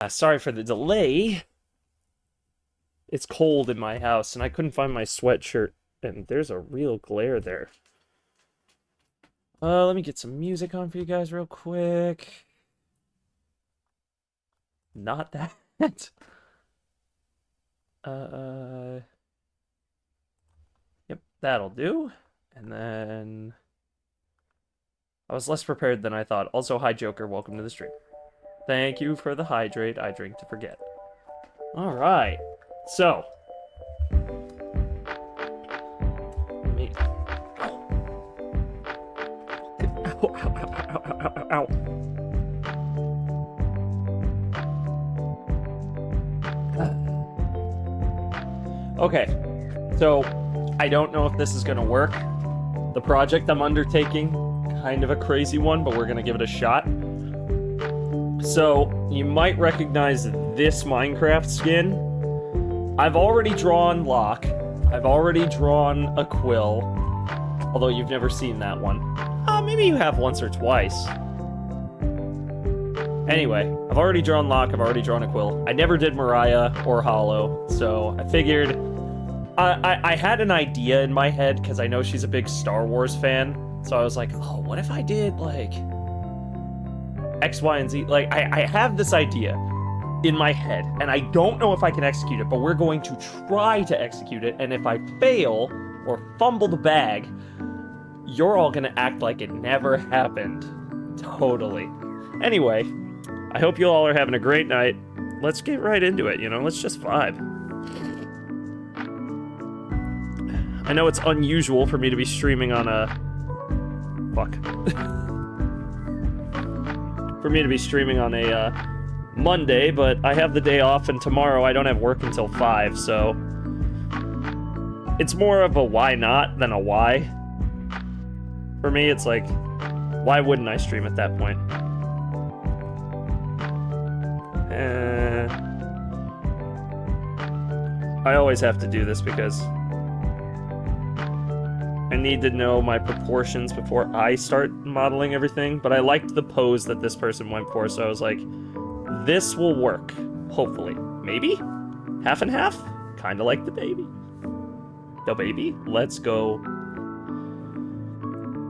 Sorry for the delay. It's cold in my house, and I couldn't find my sweatshirt, and there's a real glare there. Let me get some music on for you guys real quick. Not that. Yep, that'll do. And then... I was less prepared than I thought. Also, hi Joker, welcome to the stream. Thank you for the hydrate. I drink to forget. Alright. So. Let me... Ow, ow, ow, ow, ow, ow. Okay. So, I don't know if this is gonna work. The project I'm undertaking, kind of a crazy one, but we're gonna give it a shot. So, you might recognize this Minecraft skin. I've already drawn Locke. I've already drawn Aquil. Although you've never seen that one. Maybe you have once or twice. Anyway, I've already drawn Locke, I've already drawn Aquil. I never did Mariah or Hollow, so I figured... I had an idea in my head, because I know she's a big Star Wars fan. So I was like, oh, what if I did, like... X, Y, and Z? Like, I have this idea in my head, and I don't know if I can execute it, but we're going to try to execute it, and if I fail, or fumble the bag, you're all gonna act like it never happened. Totally. Anyway, I hope you all are having a great night. Let's get right into it, you know? Let's just vibe. I know it's unusual for me to be streaming on a... Fuck. For me to be streaming on a, Monday, but I have the day off, and tomorrow I don't have work until 5, so... It's more of a why not than a why. For me, it's like, why wouldn't I stream at that point? I always have to do this because I need to know my proportions before I start modeling everything, but I liked the pose that this person went for, so I was like, this will work, hopefully. Maybe? Half and half? Kinda like the baby. The baby? Let's go.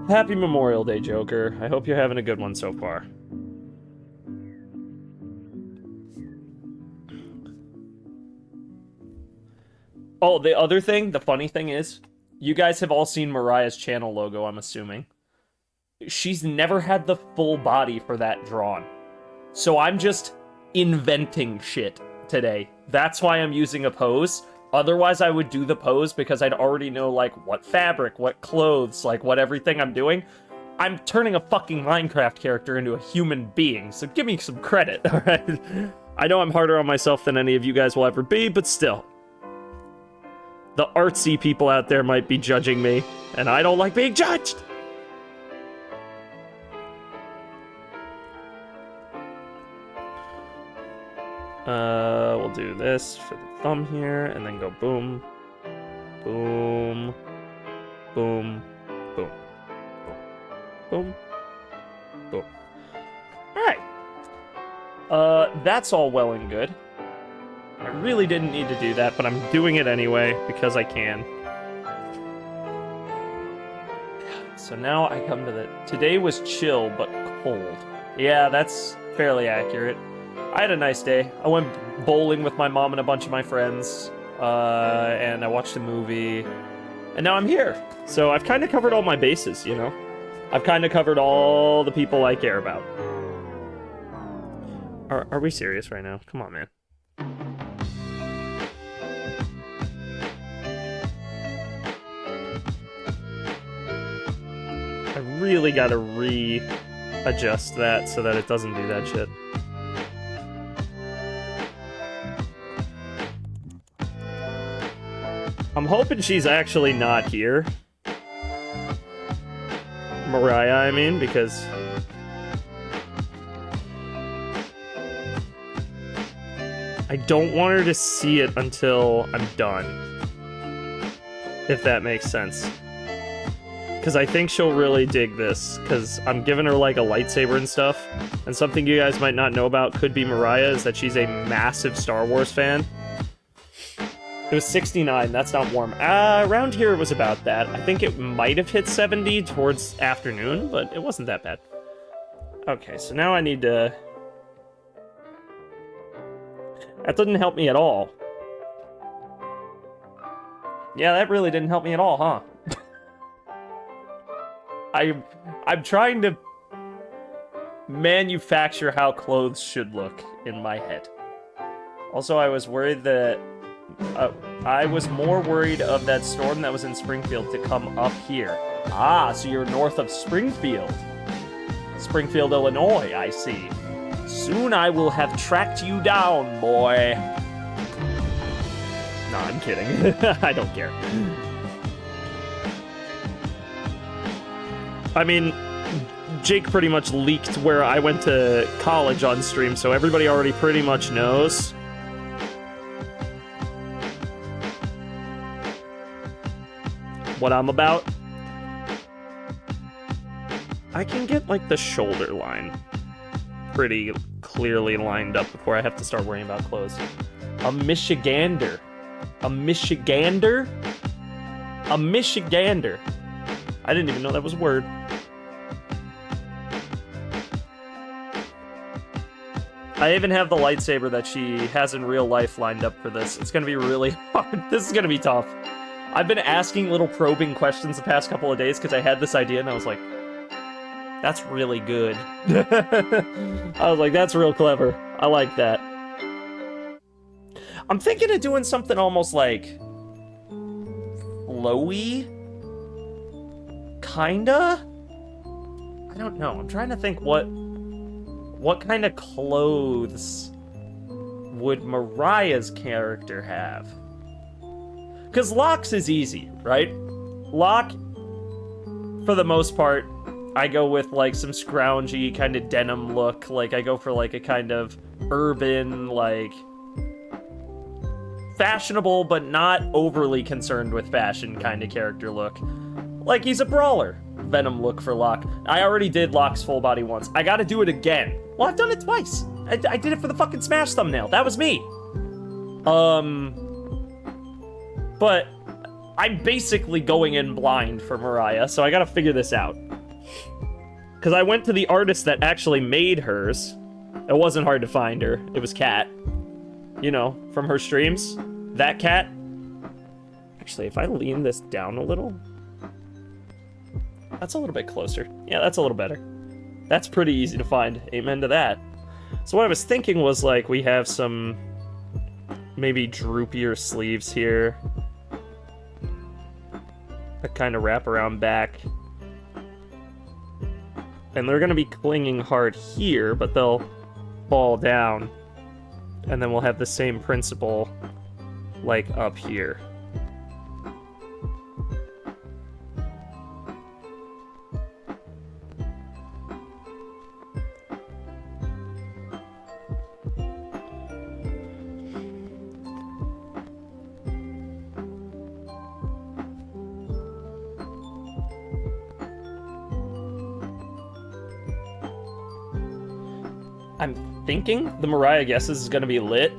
Happy Memorial Day, Joker. I hope you're having a good one so far. Oh, the other thing, the funny thing is, you guys have all seen Mariah's channel logo, I'm assuming. She's never had the full body for that drawn. So I'm just inventing shit today. That's why I'm using a pose. Otherwise, I would do the pose because I'd already know, like, what fabric, what clothes, like, what everything I'm doing. I'm turning a fucking Minecraft character into a human being, so give me some credit, alright? I know I'm harder on myself than any of you guys will ever be, but still. The artsy people out there might be judging me, and I don't like being judged! We'll do this for the thumb here, and then go boom, boom, boom, boom, boom, boom. Alright. That's all well and good. I really didn't need to do that, but I'm doing it anyway, because I can. So now I come to the... Today was chill, but cold. Yeah, that's fairly accurate. I had a nice day. I went bowling with my mom and a bunch of my friends, and I watched a movie, and now I'm here. So I've kind of covered all my bases, you know? I've kind of covered all the people I care about. Are we serious right now? Come on, man. I really gotta readjust that so that it doesn't do that shit. I'm hoping she's actually not here. Mariah, I mean, because... I don't want her to see it until I'm done. If that makes sense. because I think she'll really dig this, because I'm giving her, like, a lightsaber and stuff, and something you guys might not know about Could Be Mariah is that she's a massive Star Wars fan. It was 69, that's not warm. Around here it was about that. I think it might have hit 70 towards afternoon, but it wasn't that bad. Okay, so now I need to... That didn't help me at all. Yeah, that really didn't help me at all, huh? I'm trying to manufacture how clothes should look in my head. Also, I was worried that... I was more worried of that storm that was in Springfield to come up here. Ah, so you're north of Springfield. Springfield, Illinois, I see. Soon I will have tracked you down, boy. No, I'm kidding. I don't care. I mean, Jake pretty much leaked where I went to college on stream, so everybody already pretty much knows. What I'm about. I can get, like, the shoulder line pretty clearly lined up before I have to start worrying about clothes. A Michigander. A Michigander? A Michigander. I didn't even know that was a word. I even have the lightsaber that she has in real life lined up for this. It's gonna be really hard. This is gonna be tough. I've been asking little probing questions the past couple of days because I had this idea and I was like, that's really good. I was like, that's real clever. I like that. I'm thinking of doing something almost like flowy? Kinda? I don't know. I'm trying to think what kind of clothes would Mariah's character have? Because Locke's is easy, right? Locke, for the most part, I go with, like, some scroungy kind of denim look. Like, I go for, like, a kind of urban, like, fashionable but not overly concerned with fashion kind of character look. Like, he's a brawler. Venom look for Locke. I already did Locke's full body once. I gotta do it again. Well, I've done it twice. I did it for the fucking Smash thumbnail. That was me. But I'm basically going in blind for Mariah, so I gotta figure this out. Because I went to the artist that actually made hers. It wasn't hard to find her. It was Kat. You know, from her streams. That Kat. Actually, if I lean this down a little... That's a little bit closer. Yeah, that's a little better. That's pretty easy to find. Amen to that. So what I was thinking was, like, we have some... maybe droopier sleeves here. A kind of wraparound back. And they're going to be clinging hard here, but they'll fall down. And then we'll have the same principle, like, up here. I'm thinking the Mariah Guesses is going to be lit.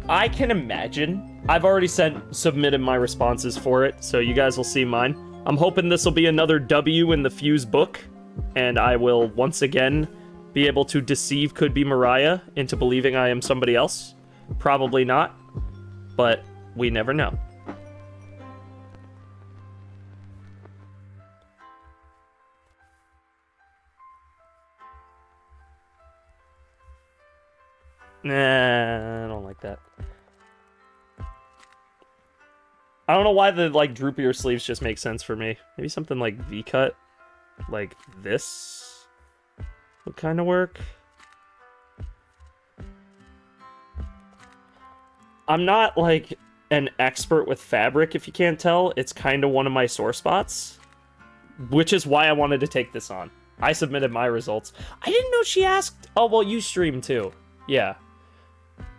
I can imagine. I've already submitted my responses for it, so you guys will see mine. I'm hoping this will be another W in the Fuse book, and I will once again be able to deceive Could Be Mariah into believing I am somebody else. Probably not, but we never know. Nah, I don't like that. I don't know why the, like, droopier sleeves just make sense for me. Maybe something like V-cut, like this would kind of work. I'm not, like, an expert with fabric, if you can't tell. It's kind of one of my sore spots, which is why I wanted to take this on. I submitted my results. I didn't know she asked... Oh, well, you stream too. Yeah.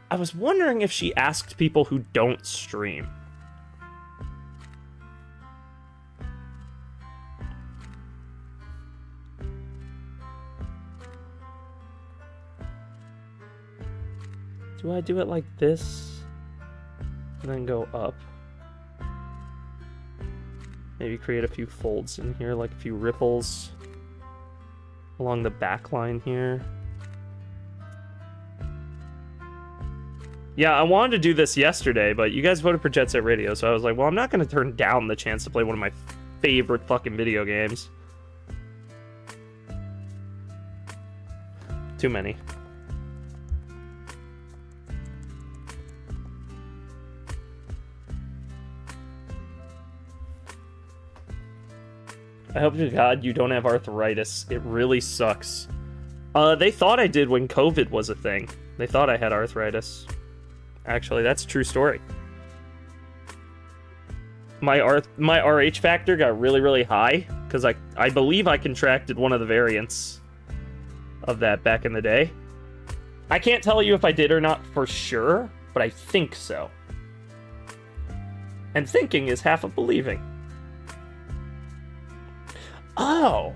I was wondering if she asked people who don't stream. Do I do it like this? And then go up? Maybe create a few folds in here, like a few ripples along the back line here. Yeah, I wanted to do this yesterday, but you guys voted for Jet Set Radio, so I was like, well, I'm not going to turn down the chance to play one of my favorite fucking video games. Too many. I hope to God you don't have arthritis. It really sucks. They thought I did when COVID was a thing. They thought I had arthritis. Actually, that's a true story. My RH factor got really, really high because I believe I contracted one of the variants of that back in the day. I can't tell you if I did or not for sure, but I think so. And thinking is half of believing. Oh!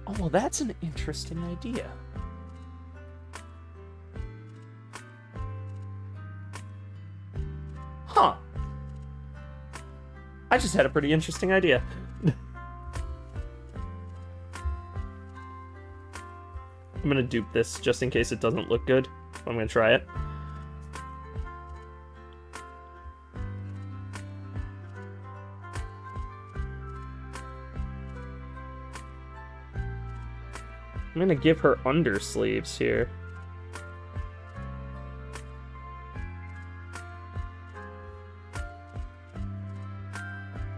Oh, well, that's an interesting idea. Huh. I just had a pretty interesting idea. I'm gonna dupe this just in case it doesn't look good. I'm gonna try it. I'm gonna give her undersleeves here.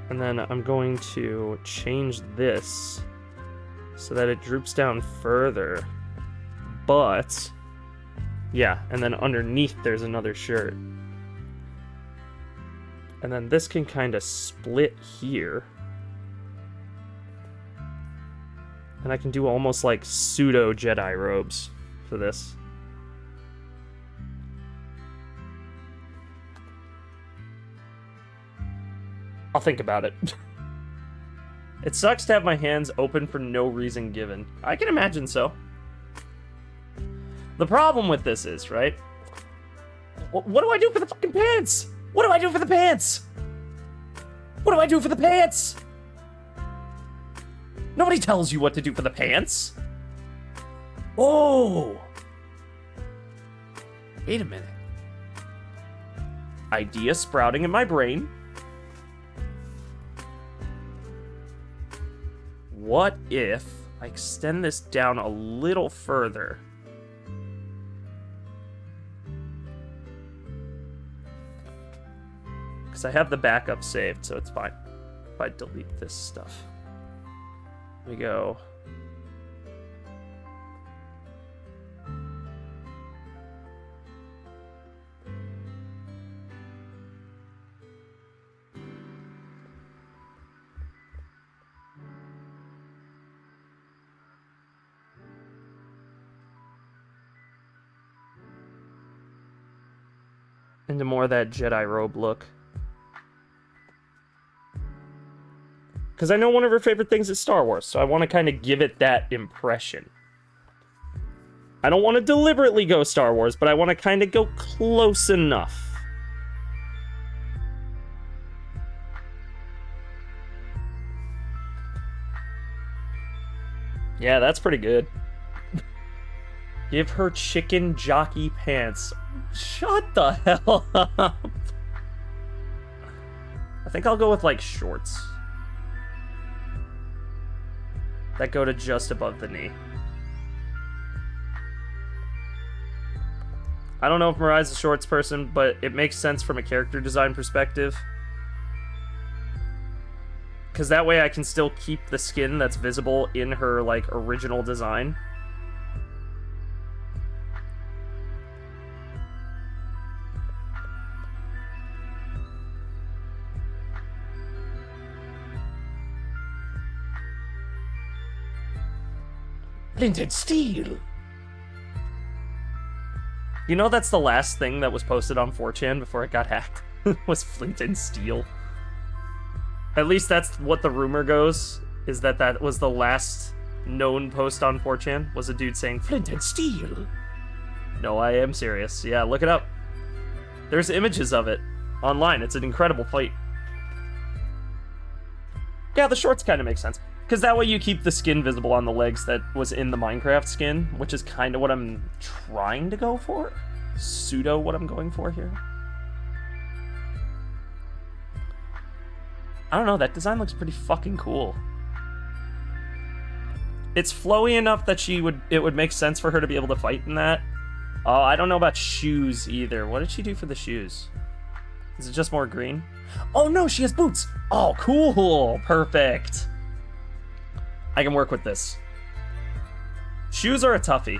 And then I'm going to change this so that it droops down further. But, yeah, and then underneath there's another shirt. And then this can kind of split here. And I can do almost like pseudo Jedi robes for this. I'll think about it. It sucks to have my hands open for no reason given. I can imagine so. The problem with this is, right? What do I do for the fucking pants? What do I do for the pants? What do I do for the pants? Nobody tells you what to do for the pants. Oh! Wait a minute. Idea sprouting in my brain. What if I extend this down a little further? Because I have the backup saved, so it's fine if I delete this stuff. We go. Into more of that Jedi robe look. Because I know one of her favorite things is Star Wars, so I want to kind of give it that impression. I don't want to deliberately go Star Wars, but I want to kind of go close enough. Yeah, that's pretty good. Give her chicken jockey pants. Shut the hell up. I think I'll go with, like, shorts. That go to just above the knee. I don't know if Mariah's a shorts person, but it makes sense from a character design perspective. Because that way I can still keep the skin that's visible in her, like, original design. Flint and steel. You know that's the last thing that was posted on 4chan before it got hacked? Was Flint and steel. At least that's what the rumor goes, is that that was the last known post on 4chan, was a dude saying Flint and steel. No, I am serious. Yeah, look it up. There's images of it online. It's an incredible fight. Yeah, the shorts kind of make sense. Because that way you keep the skin visible on the legs that was in the Minecraft skin, which is kind of what I'm trying to go for. Pseudo what I'm going for here. I don't know, that design looks pretty fucking cool. It's flowy enough that it would make sense for her to be able to fight in that. Oh, I don't know about shoes either. What did she do for the shoes? Is it just more green? Oh no, she has boots! Oh, cool! Perfect. I can work with this. Shoes are a toughie.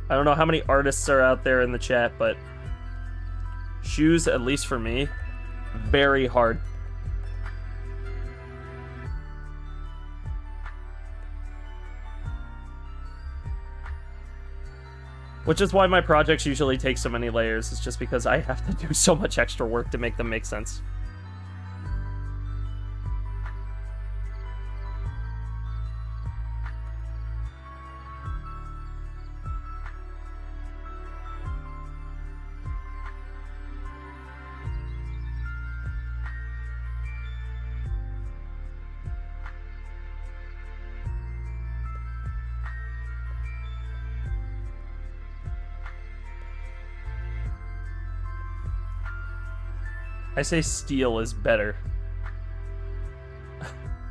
I don't know how many artists are out there in the chat, but shoes, at least for me, very hard. Which is why my projects usually take so many layers. It's just because I have to do so much extra work to make them make sense. I say steel is better.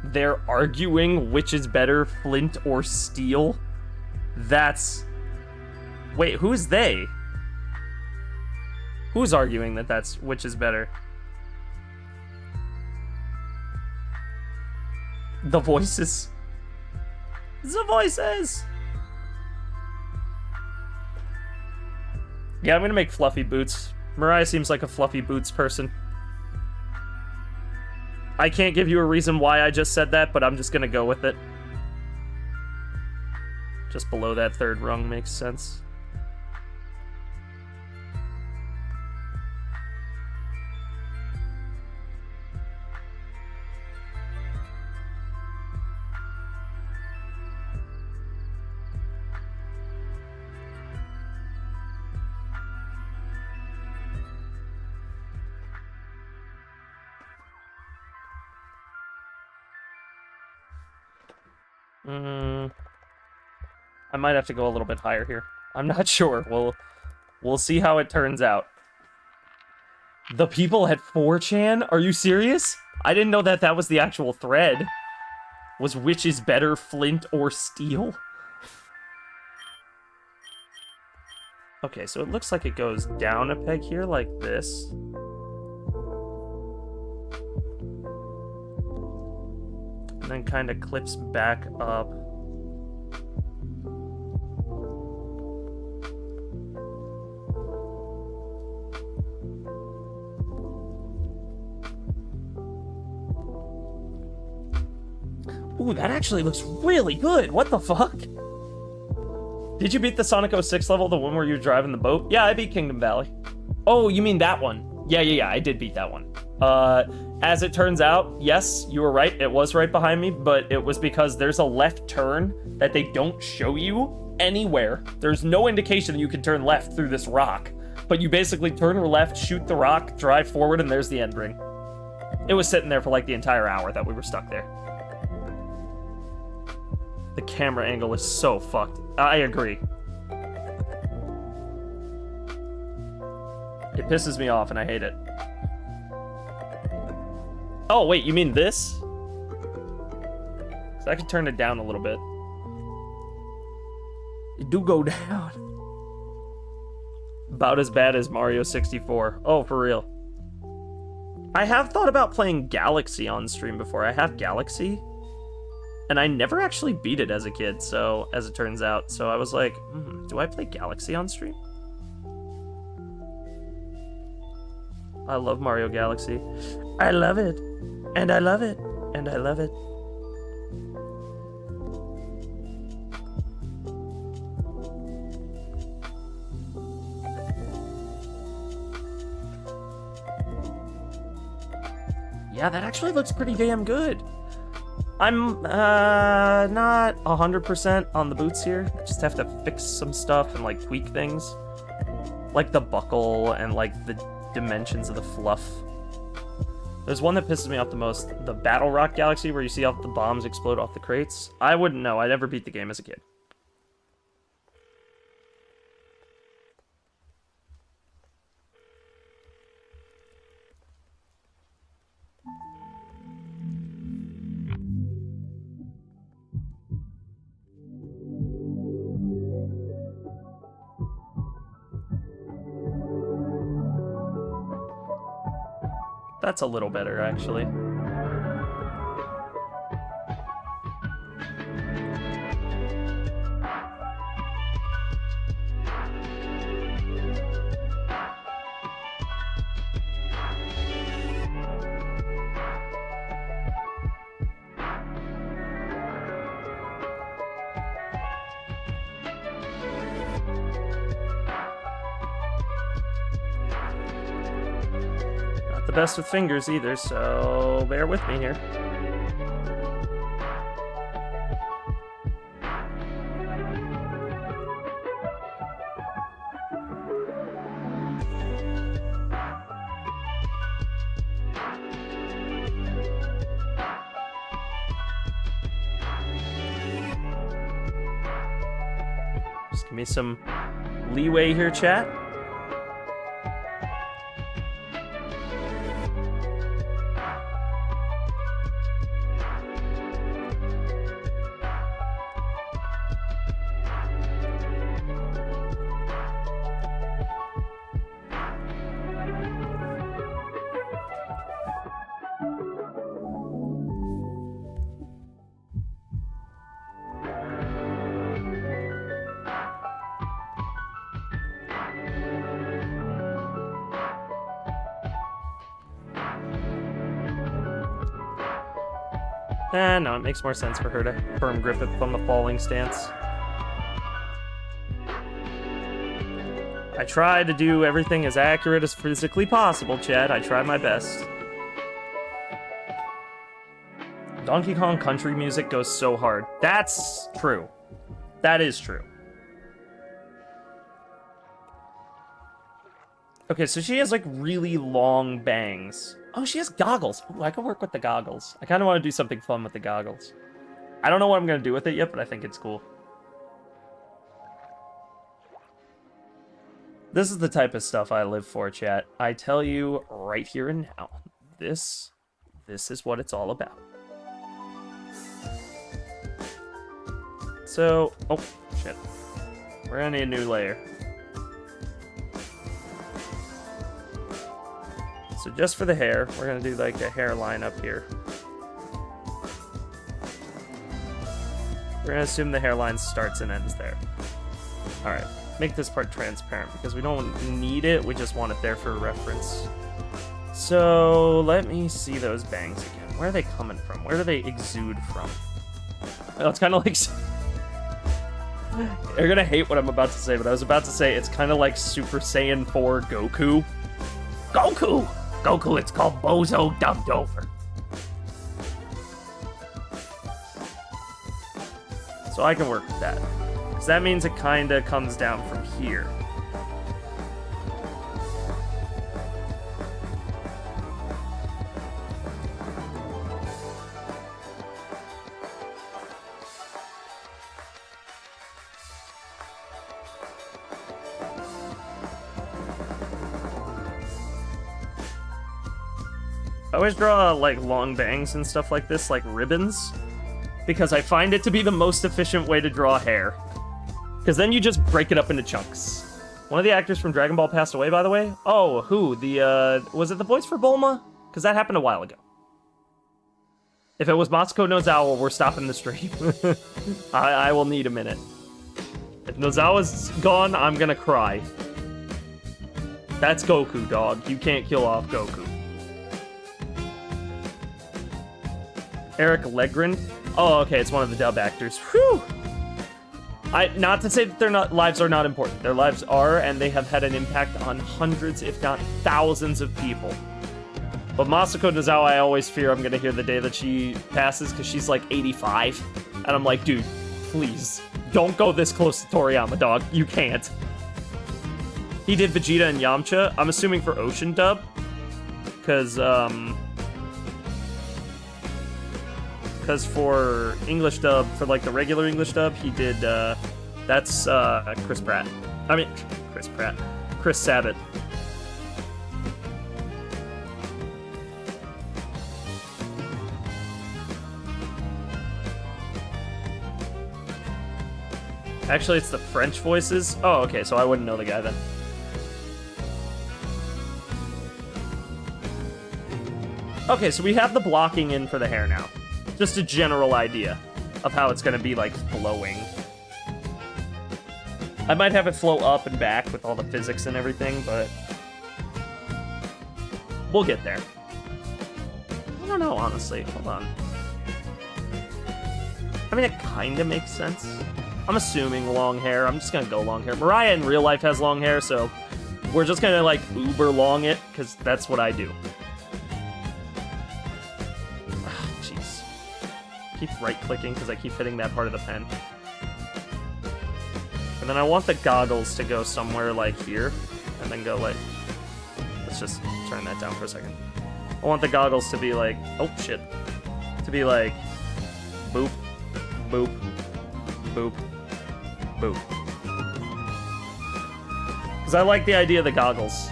They're arguing which is better, flint or steel? That's... Wait, who's they? Who's arguing that that's which is better? The voices. The voices! Yeah, I'm gonna make fluffy boots. Mariah seems like a fluffy boots person. I can't give you a reason why I just said that, but I'm just gonna go with it. Just below that third rung makes sense. I might have to go a little bit higher here. I'm not sure. We'll see how it turns out. The people at 4chan? Are you serious? I didn't know that was the actual thread. Was which is better, flint or steel? Okay, so it looks like it goes down a peg here like this. And then kind of clips back up. Ooh, that actually looks really good. What the fuck? Did you beat the Sonic 06 level, the one where you're driving the boat? Yeah, I beat Kingdom Valley. Oh, you mean that one? Yeah, I did beat that one. As it turns out, yes, you were right. It was right behind me, but it was because there's a left turn that they don't show you anywhere. There's no indication that you can turn left through this rock, but you basically turn left, shoot the rock, drive forward, and there's the end ring. It was sitting there for like the entire hour that we were stuck there. The camera angle is so fucked. I agree. It pisses me off and I hate it. Oh, wait, you mean this? So I can turn it down a little bit. It do go down. About as bad as Mario 64. Oh, for real. I have thought about playing Galaxy on stream before. I have Galaxy. And I never actually beat it as a kid, so, as it turns out. So I was like, do I play Galaxy on stream? I love Mario Galaxy. I love it. And I love it. And I love it. Yeah, that actually looks pretty damn good. I'm not 100% on the boots here. I just have to fix some stuff and like tweak things. Like the buckle and like the dimensions of the fluff. There's one that pisses me off the most. The Battle Rock Galaxy where you see how the bombs explode off the crates. I wouldn't know. I never beat the game as a kid. That's a little better, actually. Best with fingers either, so bear with me here. Just give me some leeway here, chat. No, it makes more sense for her to firm grip it from the falling stance. I try to do everything as accurate as physically possible, Chad. I try my best. Donkey Kong country music goes so hard. That's true. That is true. Okay, so she has like really long bangs. Oh, she has goggles. Ooh, I can work with the goggles. I kind of want to do something fun with the goggles. I don't know what I'm going to do with it yet, but I think it's cool. This is the type of stuff I live for, chat. I tell you right here and now. This is what it's all about. So, oh, shit. We're going to need a new layer. So just for the hair, we're going to do like a hairline up here. We're going to assume the hairline starts and ends there. Alright, make this part transparent because we don't need it, we just want it there for reference. So let me see those bangs again. Where are they coming from? Where do they exude from? Oh, it's kind of like... You're going to hate what I'm about to say, but I was about to say it's kind of like Super Saiyan 4 Goku. Goku! Goku, it's called Bozo dubbed over. So I can work with that. Because that means it kind of comes down from here. I always draw like long bangs and stuff like this, like ribbons, because I find it to be the most efficient way to draw hair. Because then you just break it up into chunks. One of the actors from Dragon Ball passed away, by the way. Oh, who? Was it the voice for Bulma? Because that happened a while ago. If it was Matsuko Nozawa, we're stopping the stream. I will need a minute. If Nozawa's gone, I'm gonna cry. That's Goku, dog. You can't kill off Goku. Eric Legrand. Oh, okay, it's one of the dub actors. Whew! Not to say that their lives are not important. Their lives are, and they have had an impact on hundreds, if not thousands of people. But Masako Nozawa, I always fear I'm gonna hear the day that she passes, because she's like 85. And I'm like, dude, please, don't go this close to Toriyama, dog. You can't. He did Vegeta and Yamcha. I'm assuming for Ocean dub. Because for English dub, for like the regular English dub, he did, that's Chris Pratt. I mean, Chris Sabat. Actually, it's the French voices. Oh, okay, so I wouldn't know the guy then. Okay, so we have the blocking in for the hair now. Just a general idea of how it's gonna be, like, flowing. I might have it flow up and back with all the physics and everything, but we'll get there. I don't know, honestly. Hold on. I mean, it kinda makes sense. I'm assuming long hair. I'm just gonna go long hair. Mariah in real life has long hair, so we're just gonna, like, uber long it, because that's what I do. Jeez. Keep right-clicking, because I keep hitting that part of the pen. And then I want the goggles to go somewhere, like, here, and then go, like... Let's just turn that down for a second. I want the goggles to be, like... Oh, shit. To be, like... Boop. Boop. Boop. Boop. Because I like the idea of the goggles.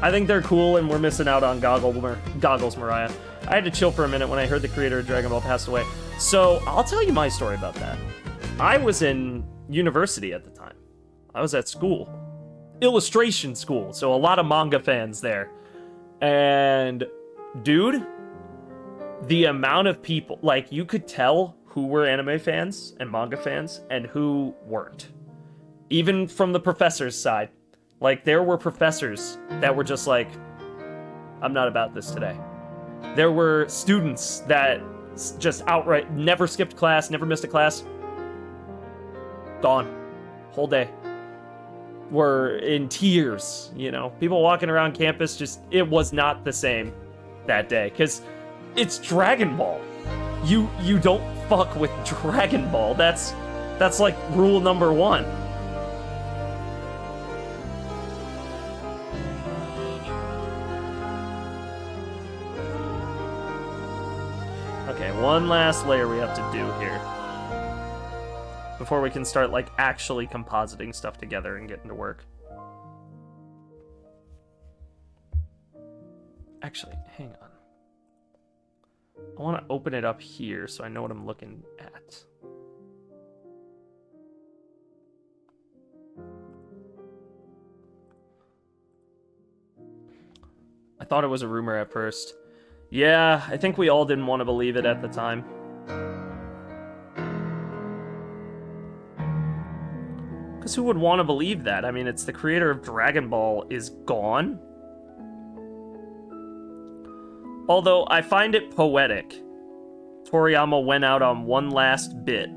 I think they're cool, and we're missing out on goggles, Mariah. I had to chill for a minute when I heard the creator of Dragon Ball passed away. So, I'll tell you my story about that. I was in university at the time. I was at school. Illustration school, so a lot of manga fans there. And, dude, the amount of people, like, you could tell who were anime fans and manga fans and who weren't. Even from the professors' side. Like, there were professors that were just like, I'm not about this today. There were students that just outright never skipped class, never missed a class. Gone. Whole day. Were in tears, you know? People walking around campus, just, it was not the same that day. Because it's Dragon Ball. You don't fuck with Dragon Ball. That's like rule number 1. Okay, one last layer we have to do here. Before we can start, like, actually compositing stuff together and getting to work. Actually, hang on. I want to open it up here so I know what I'm looking at. I thought it was a rumor at first. Yeah, I think we all didn't want to believe it at the time. Because who would want to believe that? I mean, it's the creator of Dragon Ball is gone. Although, I find it poetic. Toriyama went out on one last bit.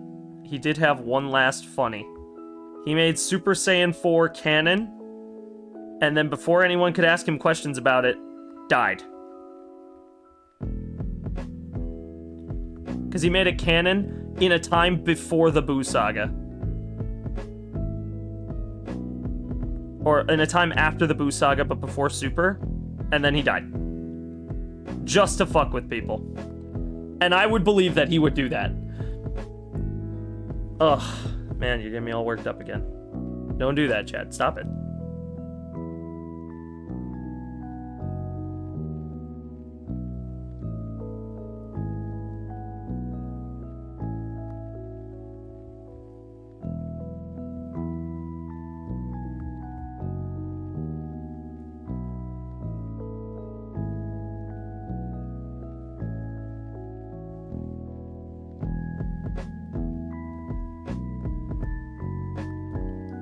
He did have one last funny. He made Super Saiyan 4 canon, and then before anyone could ask him questions about it, died. Because he made it canon in a time before the Buu Saga. Or in a time after the Buu Saga, but before Super, and then he died. Just to fuck with people. And I would believe that he would do that. Ugh, man, you're getting me all worked up again. Don't do that, Chad. Stop it.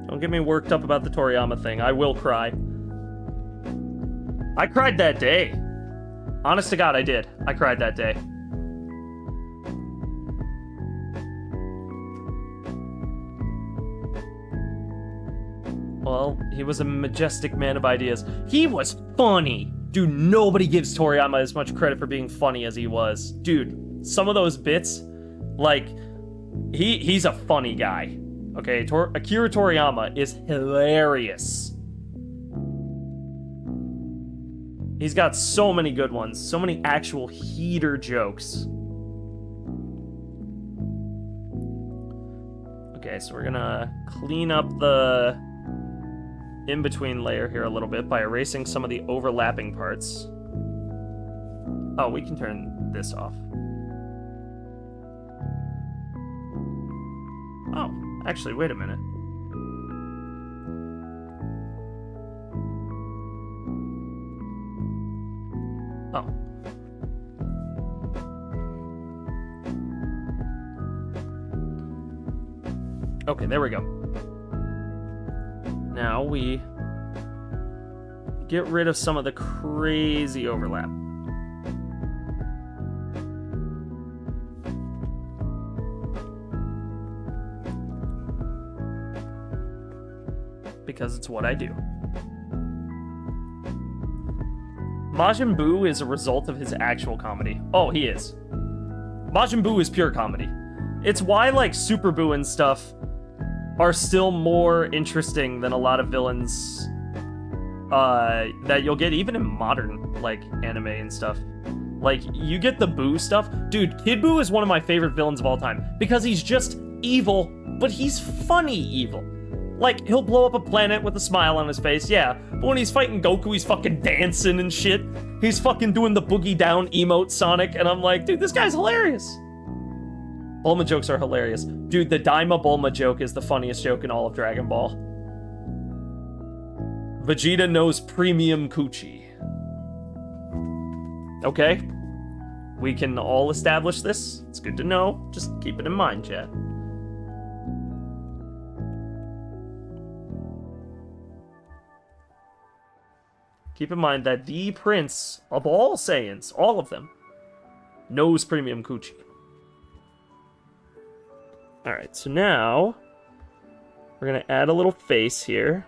Don't get me worked up about the Toriyama thing. I will cry. I cried that day. Honest to God, I did. I cried that day. Well, he was a majestic man of ideas. He was funny. Dude, nobody gives Toriyama as much credit for being funny as he was. Dude, some of those bits, like, he's a funny guy. Okay, Akira Toriyama is hilarious. He's got so many good ones, so many actual heater jokes. Okay, so we're gonna clean up the in-between layer here a little bit by erasing some of the overlapping parts. Oh, we can turn this off. Oh, actually, wait a minute. Oh. Okay, there we go. Now we get rid of some of the crazy overlap. Because it's what I do. Majin Buu is a result of his actual comedy. Oh, he is. Majin Buu is pure comedy. It's why, like, Super Buu and stuff are still more interesting than a lot of villains that you'll get even in modern, like, anime and stuff. Like, you get the Buu stuff. Dude, Kid Buu is one of my favorite villains of all time because he's just evil, but he's funny evil. Like, he'll blow up a planet with a smile on his face, yeah. But when he's fighting Goku, he's fucking dancing and shit. He's fucking doing the boogie down emote Sonic, and I'm like, dude, this guy's hilarious. Bulma jokes are hilarious. Dude, the Daima Bulma joke is the funniest joke in all of Dragon Ball. Vegeta knows premium coochie. Okay. We can all establish this. It's good to know. Just keep it in mind, chat. Keep in mind that the prince of all Saiyans, all of them, knows premium coochie. Alright, so now we're going to add a little face here.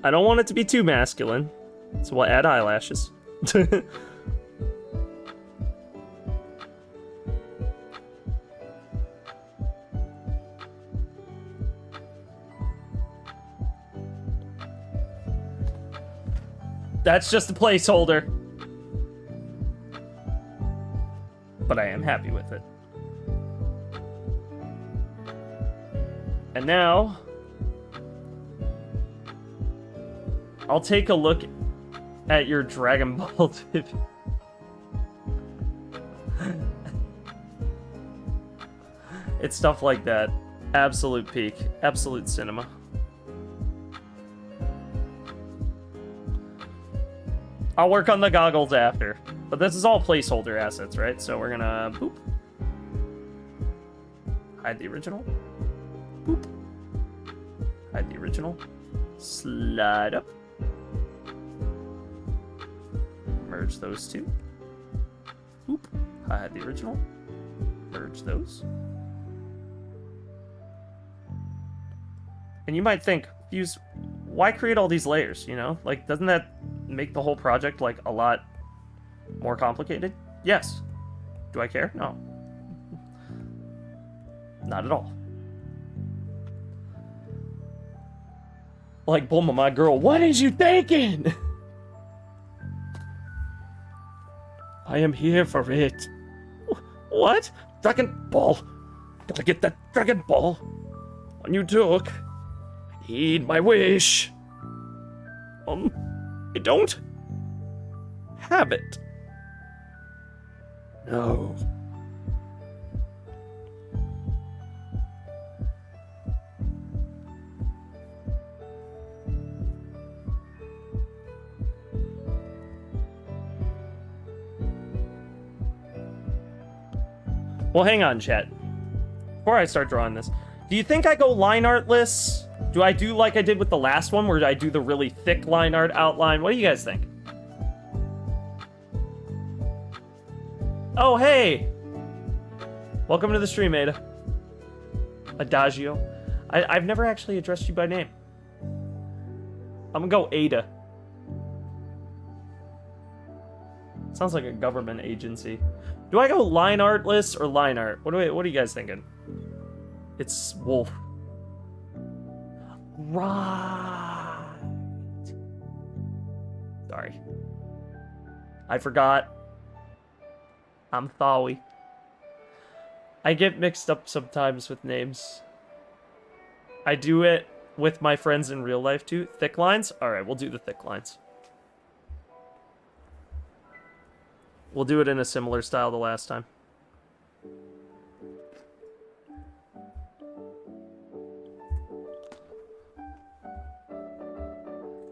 I don't want it to be too masculine, so we'll add eyelashes. That's just a placeholder. But I am happy with it. And now I'll take a look at your Dragon Ball TV. It's stuff like that. Absolute peak. Absolute cinema. I'll work on the goggles after. But this is all placeholder assets, right? So we're gonna boop. Hide the original. Boop. Hide the original. Slide up. Merge those two. Boop. Hide the original. Merge those. And you might think, Fuse, why create all these layers, you know? Like, doesn't that make the whole project, like, a lot more complicated? Yes. Do I care? No. Not at all. Like, Bulma, my girl, what is you thinking? I am here for it. What? Dragon Ball. Gotta get that Dragon Ball. One you took. I need my wish. I don't have it. No. Well, hang on, chat. Before I start drawing this, do you think I go line artless? Do I do like I did with the last one, where I do the really thick line art outline? What do you guys think? Oh, hey! Welcome to the stream, Ada. Adagio. I've never actually addressed you by name. I'm gonna go Ada. Sounds like a government agency. Do I go line artless or line art? What are you guys thinking? It's Wolf. Right. Sorry. I forgot. I'm Thawi. I get mixed up sometimes with names. I do it with my friends in real life too. Thick lines? Alright, we'll do the thick lines. We'll do it in a similar style to last time.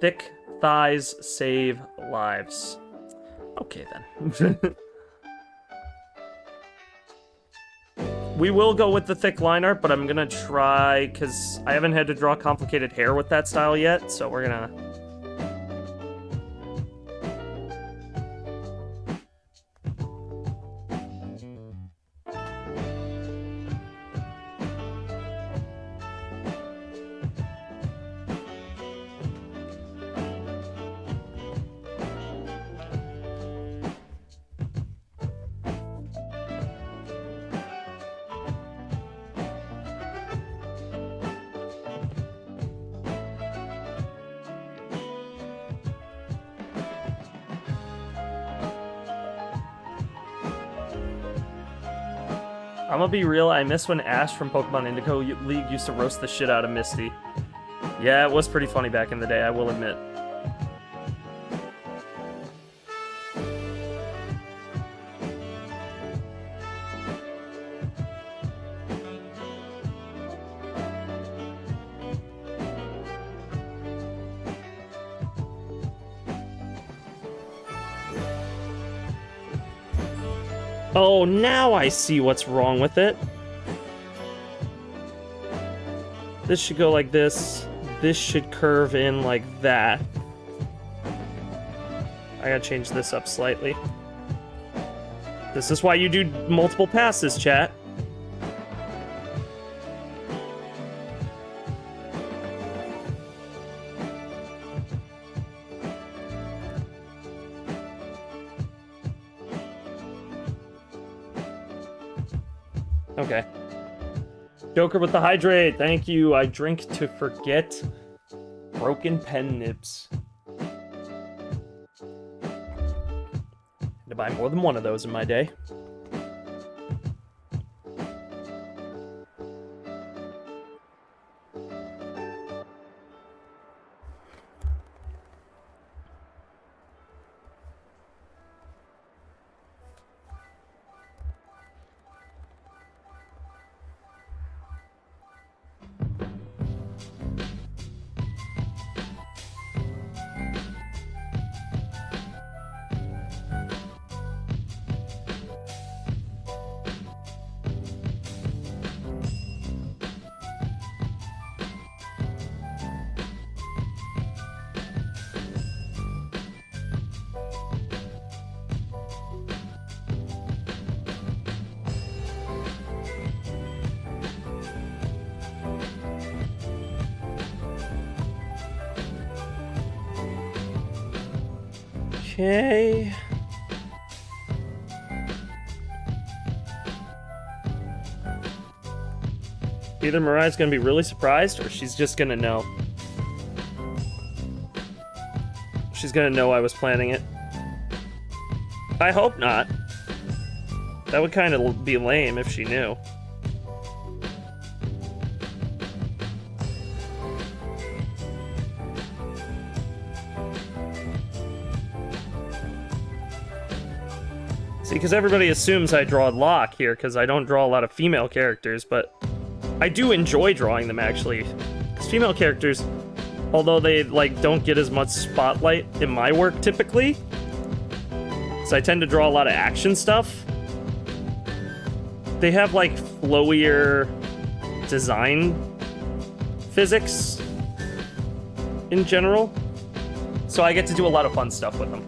Thick thighs save lives. Okay then. We will go with the thick line art, but I'm gonna try, because I haven't had to draw complicated hair with that style yet, so we're gonna... I'm gonna be real, I miss when Ash from Pokemon Indigo League used to roast the shit out of Misty. Yeah, it was pretty funny back in the day, I will admit. Oh, now I see what's wrong with it. This should go like this. This should curve in like that. I gotta change this up slightly. This is why you do multiple passes, chat. Okay. Joker with the hydrate. Thank you. I drink to forget. Broken pen nibs. Had to buy more than one of those in my day. Okay. Either Mariah's gonna be really surprised or she's just gonna know. She's gonna know I was planning it. I hope not. That would kind of be lame if she knew. See, because everybody assumes I draw Locke here, because I don't draw a lot of female characters, but I do enjoy drawing them, actually. Because female characters, although they, like, don't get as much spotlight in my work, typically, because I tend to draw a lot of action stuff, they have, like, flowier design physics in general, so I get to do a lot of fun stuff with them.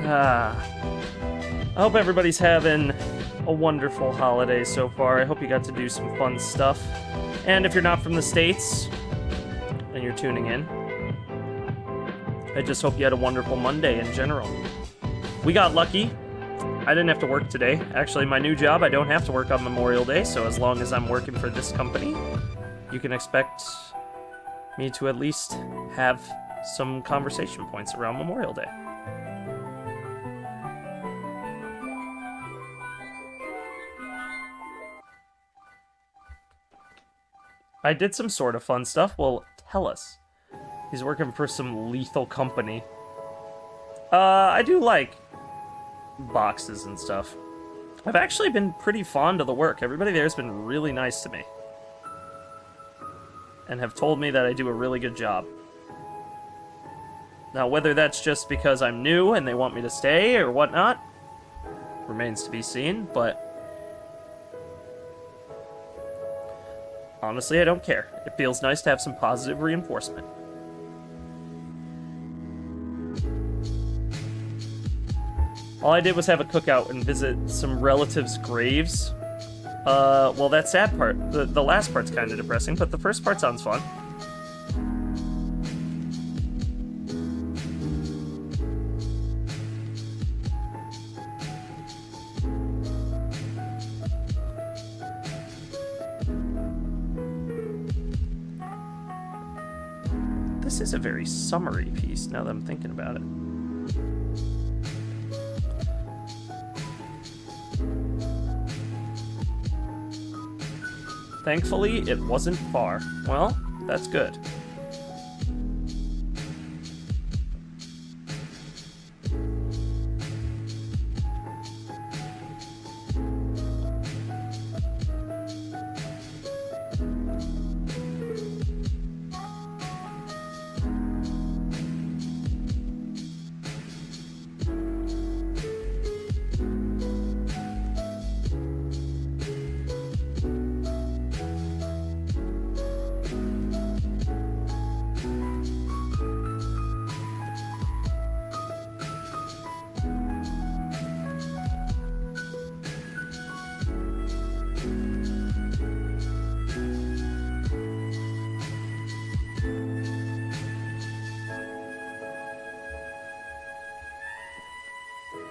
I hope everybody's having a wonderful holiday so far. I hope you got to do some fun stuff. And if you're not from the States and you're tuning in, I just hope you had a wonderful Monday in general. We got lucky. I didn't have to work today. Actually, my new job, I don't have to work on Memorial Day, so as long as I'm working for this company, you can expect me to at least have some conversation points around Memorial Day. I did some sort of fun stuff. Well, tell us. He's working for some lethal company. I do like boxes and stuff. I've actually been pretty fond of the work. Everybody there's been really nice to me. And have told me that I do a really good job. Now, whether that's just because I'm new and they want me to stay or whatnot, remains to be seen, but honestly, I don't care. It feels nice to have some positive reinforcement. All I did was have a cookout and visit some relatives' graves. Well, that sad part. The last part's kind of depressing, but the first part sounds fun. This is a very summery piece, now that I'm thinking about it. Thankfully, it wasn't far. Well, that's good.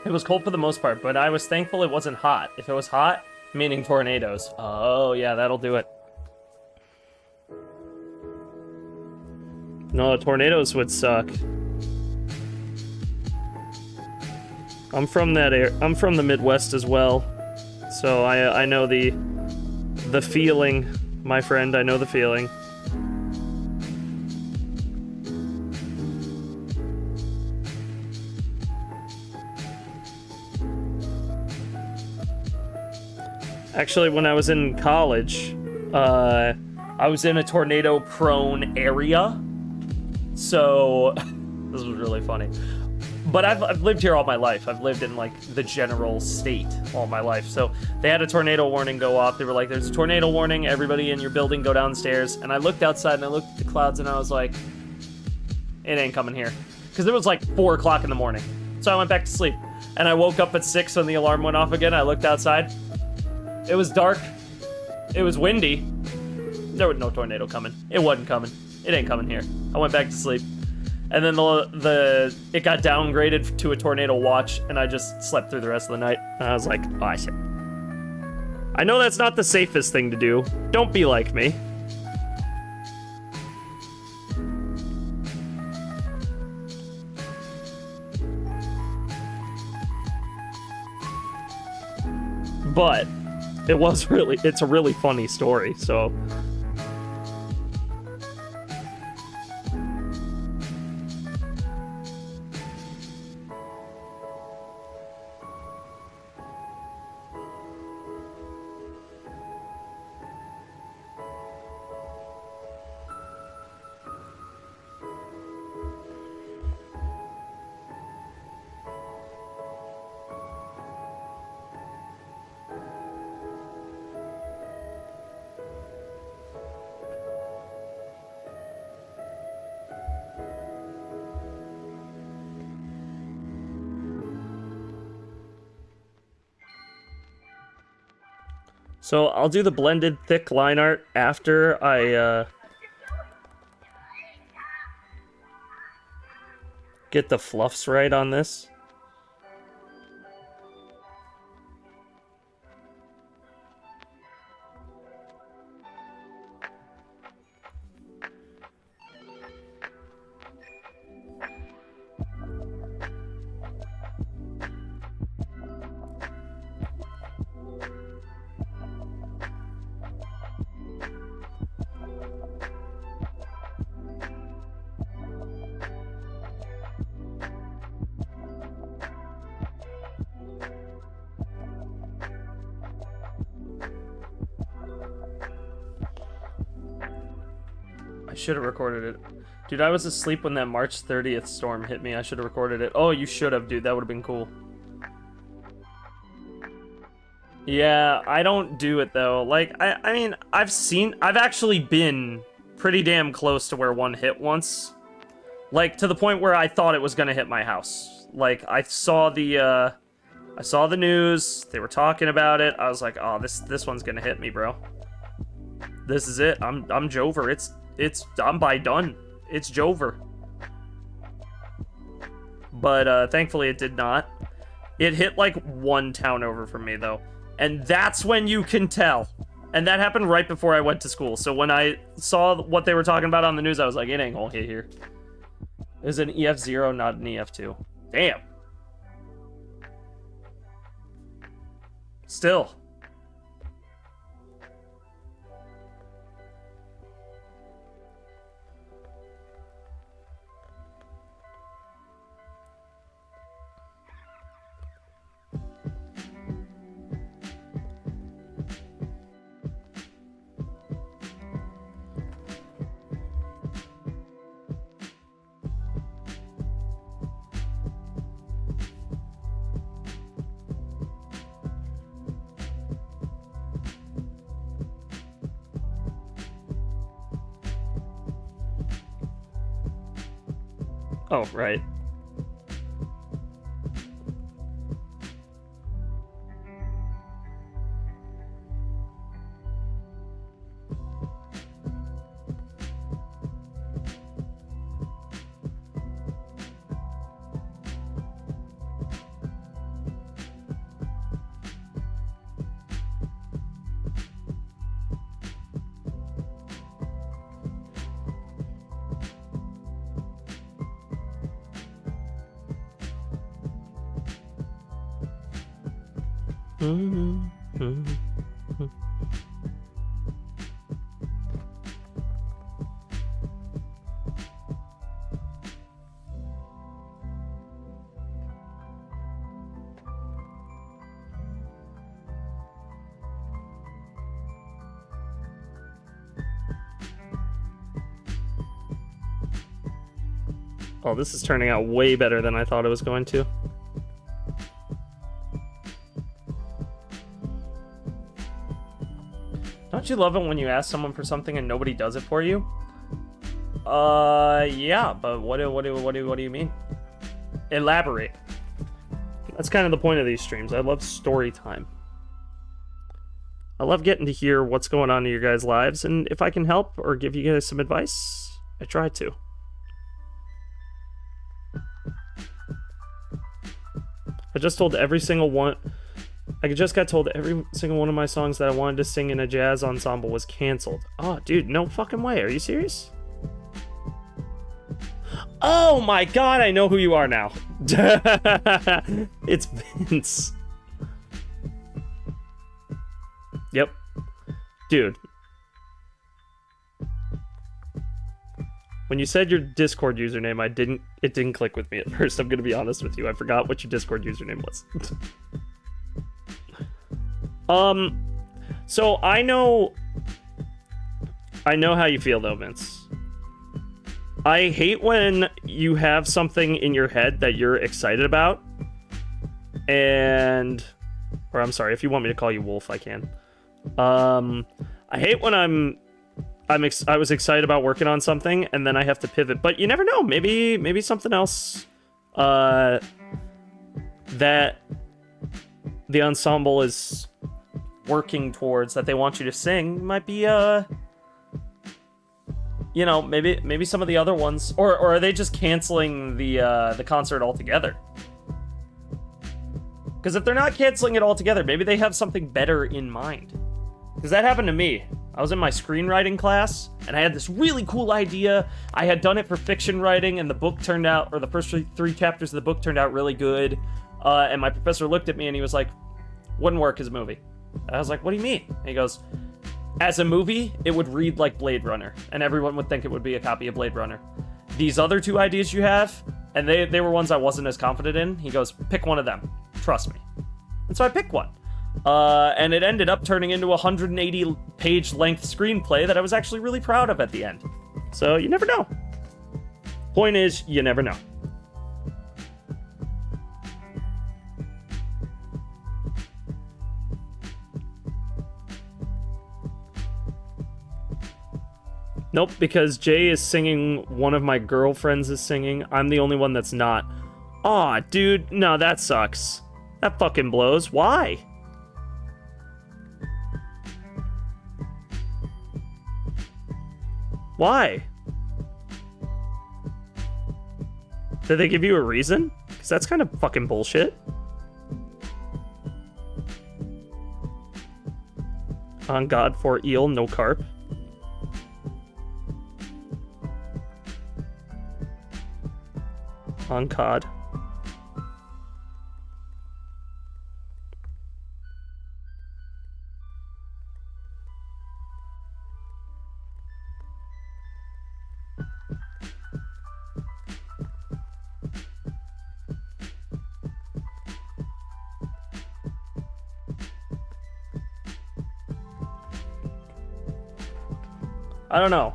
It was cold for the most part, but I was thankful it wasn't hot. If it was hot, meaning tornadoes. Oh, yeah, that'll do it. No, tornadoes would suck. I'm from the Midwest as well. So I know the feeling, my friend. I know the feeling. Actually, when I was in college, I was in a tornado-prone area, so this was really funny. But I've lived here all my life. I've lived in, like, the general state all my life. So they had a tornado warning go off. They were like, there's a tornado warning. Everybody in your building go downstairs. And I looked outside, and I looked at the clouds, and I was like, it ain't coming here. Because it was, like, 4 o'clock in the morning. So I went back to sleep. And I woke up at 6 when the alarm went off again. I looked outside. It was dark. It was windy. There was no tornado coming. It wasn't coming. It ain't coming here. I went back to sleep. And then it got downgraded to a tornado watch, and I just slept through the rest of the night. And I was like, oh, shit. I know that's not the safest thing to do. Don't be like me. But it's a really funny story, so. So I'll do the blended thick line art after I get the fluffs right on this. Should have recorded it. Dude, I was asleep when that March 30th storm hit me. I should have recorded it. Oh, you should have, dude. That would have been cool. Yeah, I don't do it, though. Like, I mean, I've actually been pretty damn close to where one hit once. Like, to the point where I thought it was gonna hit my house. Like, I saw the news. They were talking about it. I was like, oh, this one's gonna hit me, bro. This is it. I'm Jover. I'm by done. It's Jover. But thankfully it did not. It hit like one town over from me though. And that's when you can tell. And that happened right before I went to school. So when I saw what they were talking about on the news, I was like, it ain't gonna hit here. It was an EF0, not an EF2. Damn. Still. Oh, right. Oh, this is turning out way better than I thought it was going to. Don't you love it when you ask someone for something and nobody does it for you? Yeah, but what do you mean? Elaborate. That's kind of the point of these streams. I love story time. I love getting to hear what's going on in your guys' lives, and if I can help or give you guys some advice, I try to. I just got told every single one of my songs that I wanted to sing in a jazz ensemble was canceled. Oh, dude, no fucking way. Are you serious? Oh my god, I know who you are now. It's Vince. Yep. Dude. When you said your Discord username, it didn't click with me at first. I'm gonna be honest with you. I forgot what your Discord username was. So I know how you feel though, Vince. I hate when you have something in your head that you're excited about, or I'm sorry, if you want me to call you Wolf, I can. I hate when I was excited about working on something and then I have to pivot, but you never know. Maybe something else that the ensemble is working towards that they want you to sing might be you know, maybe some of the other ones, or are they just canceling the concert altogether? Because if they're not canceling it altogether, maybe they have something better in mind. Because that happened to me. I was in my screenwriting class, and I had this really cool idea. I had done it for fiction writing, and the book turned out, or the first three chapters of the book turned out really good. And my professor looked at me, and he was like, wouldn't work as a movie. I was like, what do you mean? And he goes, as a movie, it would read like Blade Runner, and everyone would think it would be a copy of Blade Runner. These other two ideas you have, and they were ones I wasn't as confident in, he goes, pick one of them. Trust me. And so I picked one. And it ended up turning into a 180-page length screenplay that I was actually really proud of at the end. So you never know. Point is, you never know. Nope, because Jay is singing, one of my girlfriends is singing. I'm the only one that's not. Aw, dude, no, that sucks. That fucking blows. Why? Why? Did they give you a reason? Because that's kind of fucking bullshit. On God for eel, no carp. On cod. I don't know.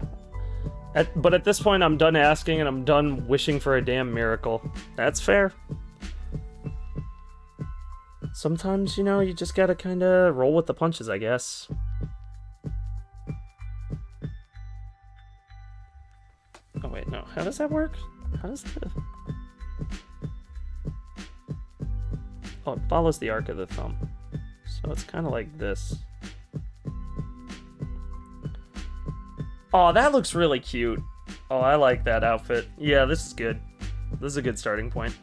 But at this point, I'm done asking and I'm done wishing for a damn miracle. That's fair. Sometimes, you know, you just gotta kinda roll with the punches, I guess. Oh wait, no. How does that work? How does the... Oh, it follows the arc of the thumb. So it's kinda like this. Oh, that looks really cute. Oh, I like that outfit. Yeah, this is good. This is a good starting point.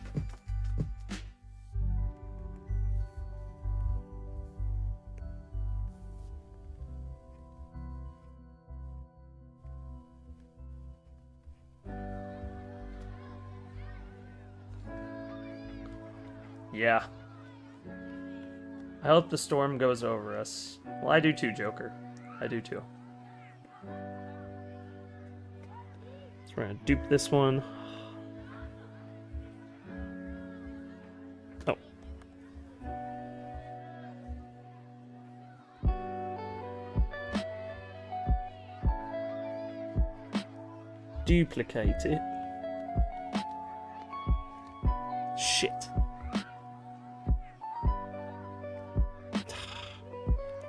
Yeah. I hope the storm goes over us. Well, I do too, Joker. I do too. We're gonna dupe this one. Oh. Duplicate it. Shit.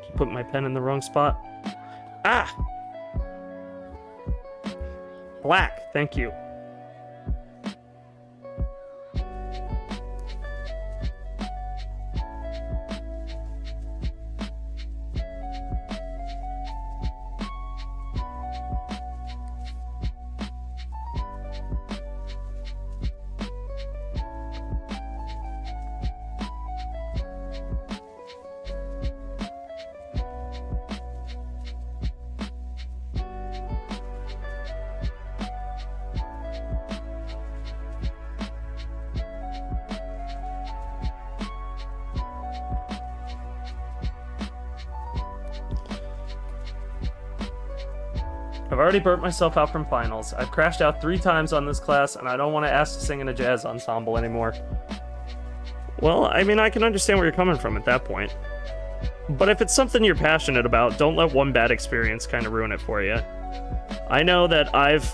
Keep putting my pen in the wrong spot. Ah! Black, thank you. I've already burnt myself out from finals. I've crashed out 3 times on this class, and I don't want to ask to sing in a jazz ensemble anymore. Well, I mean, I can understand where you're coming from at that point. But if it's something you're passionate about, don't let one bad experience kind of ruin it for you. I know that I've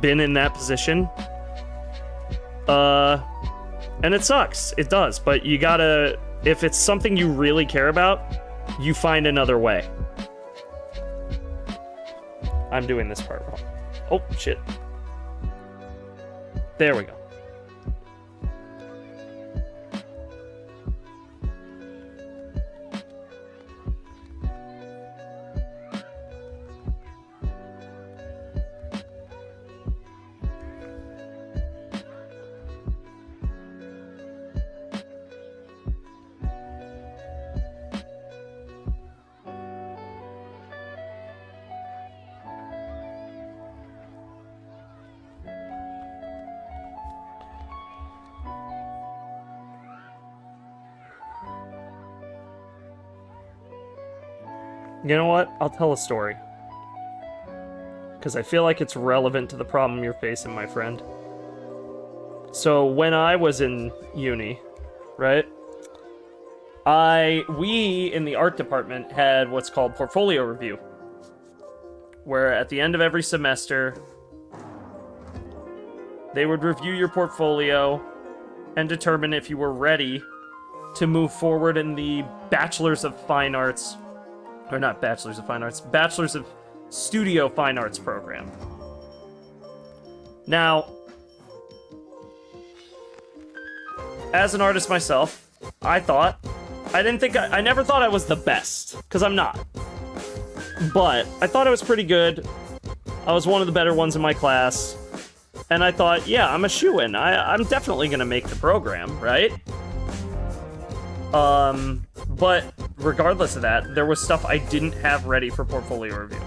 been in that position. And it sucks. It does. But you gotta... If it's something you really care about, you find another way. I'm doing this part wrong. Oh, shit. There we go. You know what? I'll tell a story. Because I feel like it's relevant to the problem you're facing, my friend. So, when I was in uni, right? We, in the art department, had what's called portfolio review. Where at the end of every semester, they would review your portfolio and determine if you were ready to move forward in the Bachelor's of Fine Arts, or not Bachelor's of Fine Arts, Bachelor's of Studio Fine Arts program. Now, as an artist myself, I never thought I was the best, because I'm not. But I thought I was pretty good. I was one of the better ones in my class. And I thought, yeah, I'm a shoo-in. I'm definitely gonna make the program, right? But regardless of that, there was stuff I didn't have ready for portfolio review.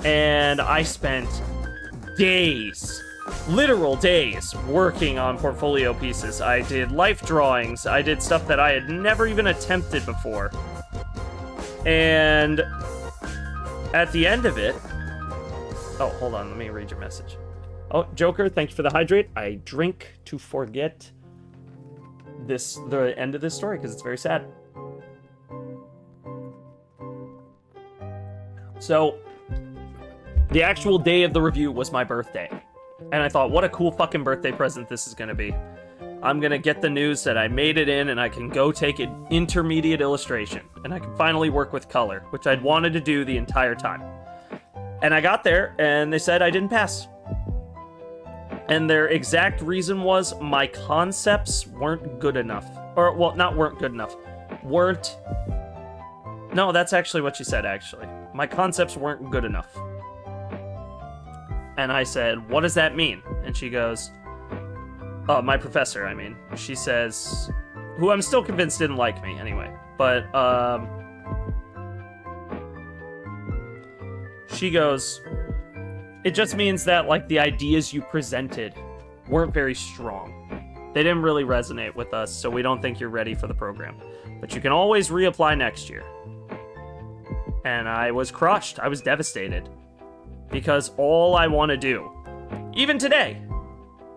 And I spent days, literal days, working on portfolio pieces. I did life drawings. I did stuff that I had never even attempted before. And at the end of it... Oh, hold on. Let me read your message. Oh, Joker, thank you for the hydrate. I drink to forget the end of this story because it's very sad. So, the actual day of the review was my birthday. And I thought, what a cool fucking birthday present this is going to be. I'm going to get the news that I made it in and I can go take an intermediate illustration. And I can finally work with color, which I'd wanted to do the entire time. And I got there and they said I didn't pass. And their exact reason was my concepts weren't good enough. Or, well, not weren't good enough. No, that's actually what she said, actually. My concepts weren't good enough. And I said, what does that mean? And she goes... Oh, my professor, I mean. She says... Who I'm still convinced didn't like me, anyway. But, she goes... It just means that, like, the ideas you presented weren't very strong. They didn't really resonate with us, so we don't think you're ready for the program. But you can always reapply next year. And I was crushed. I was devastated. Because all I want to do, even today,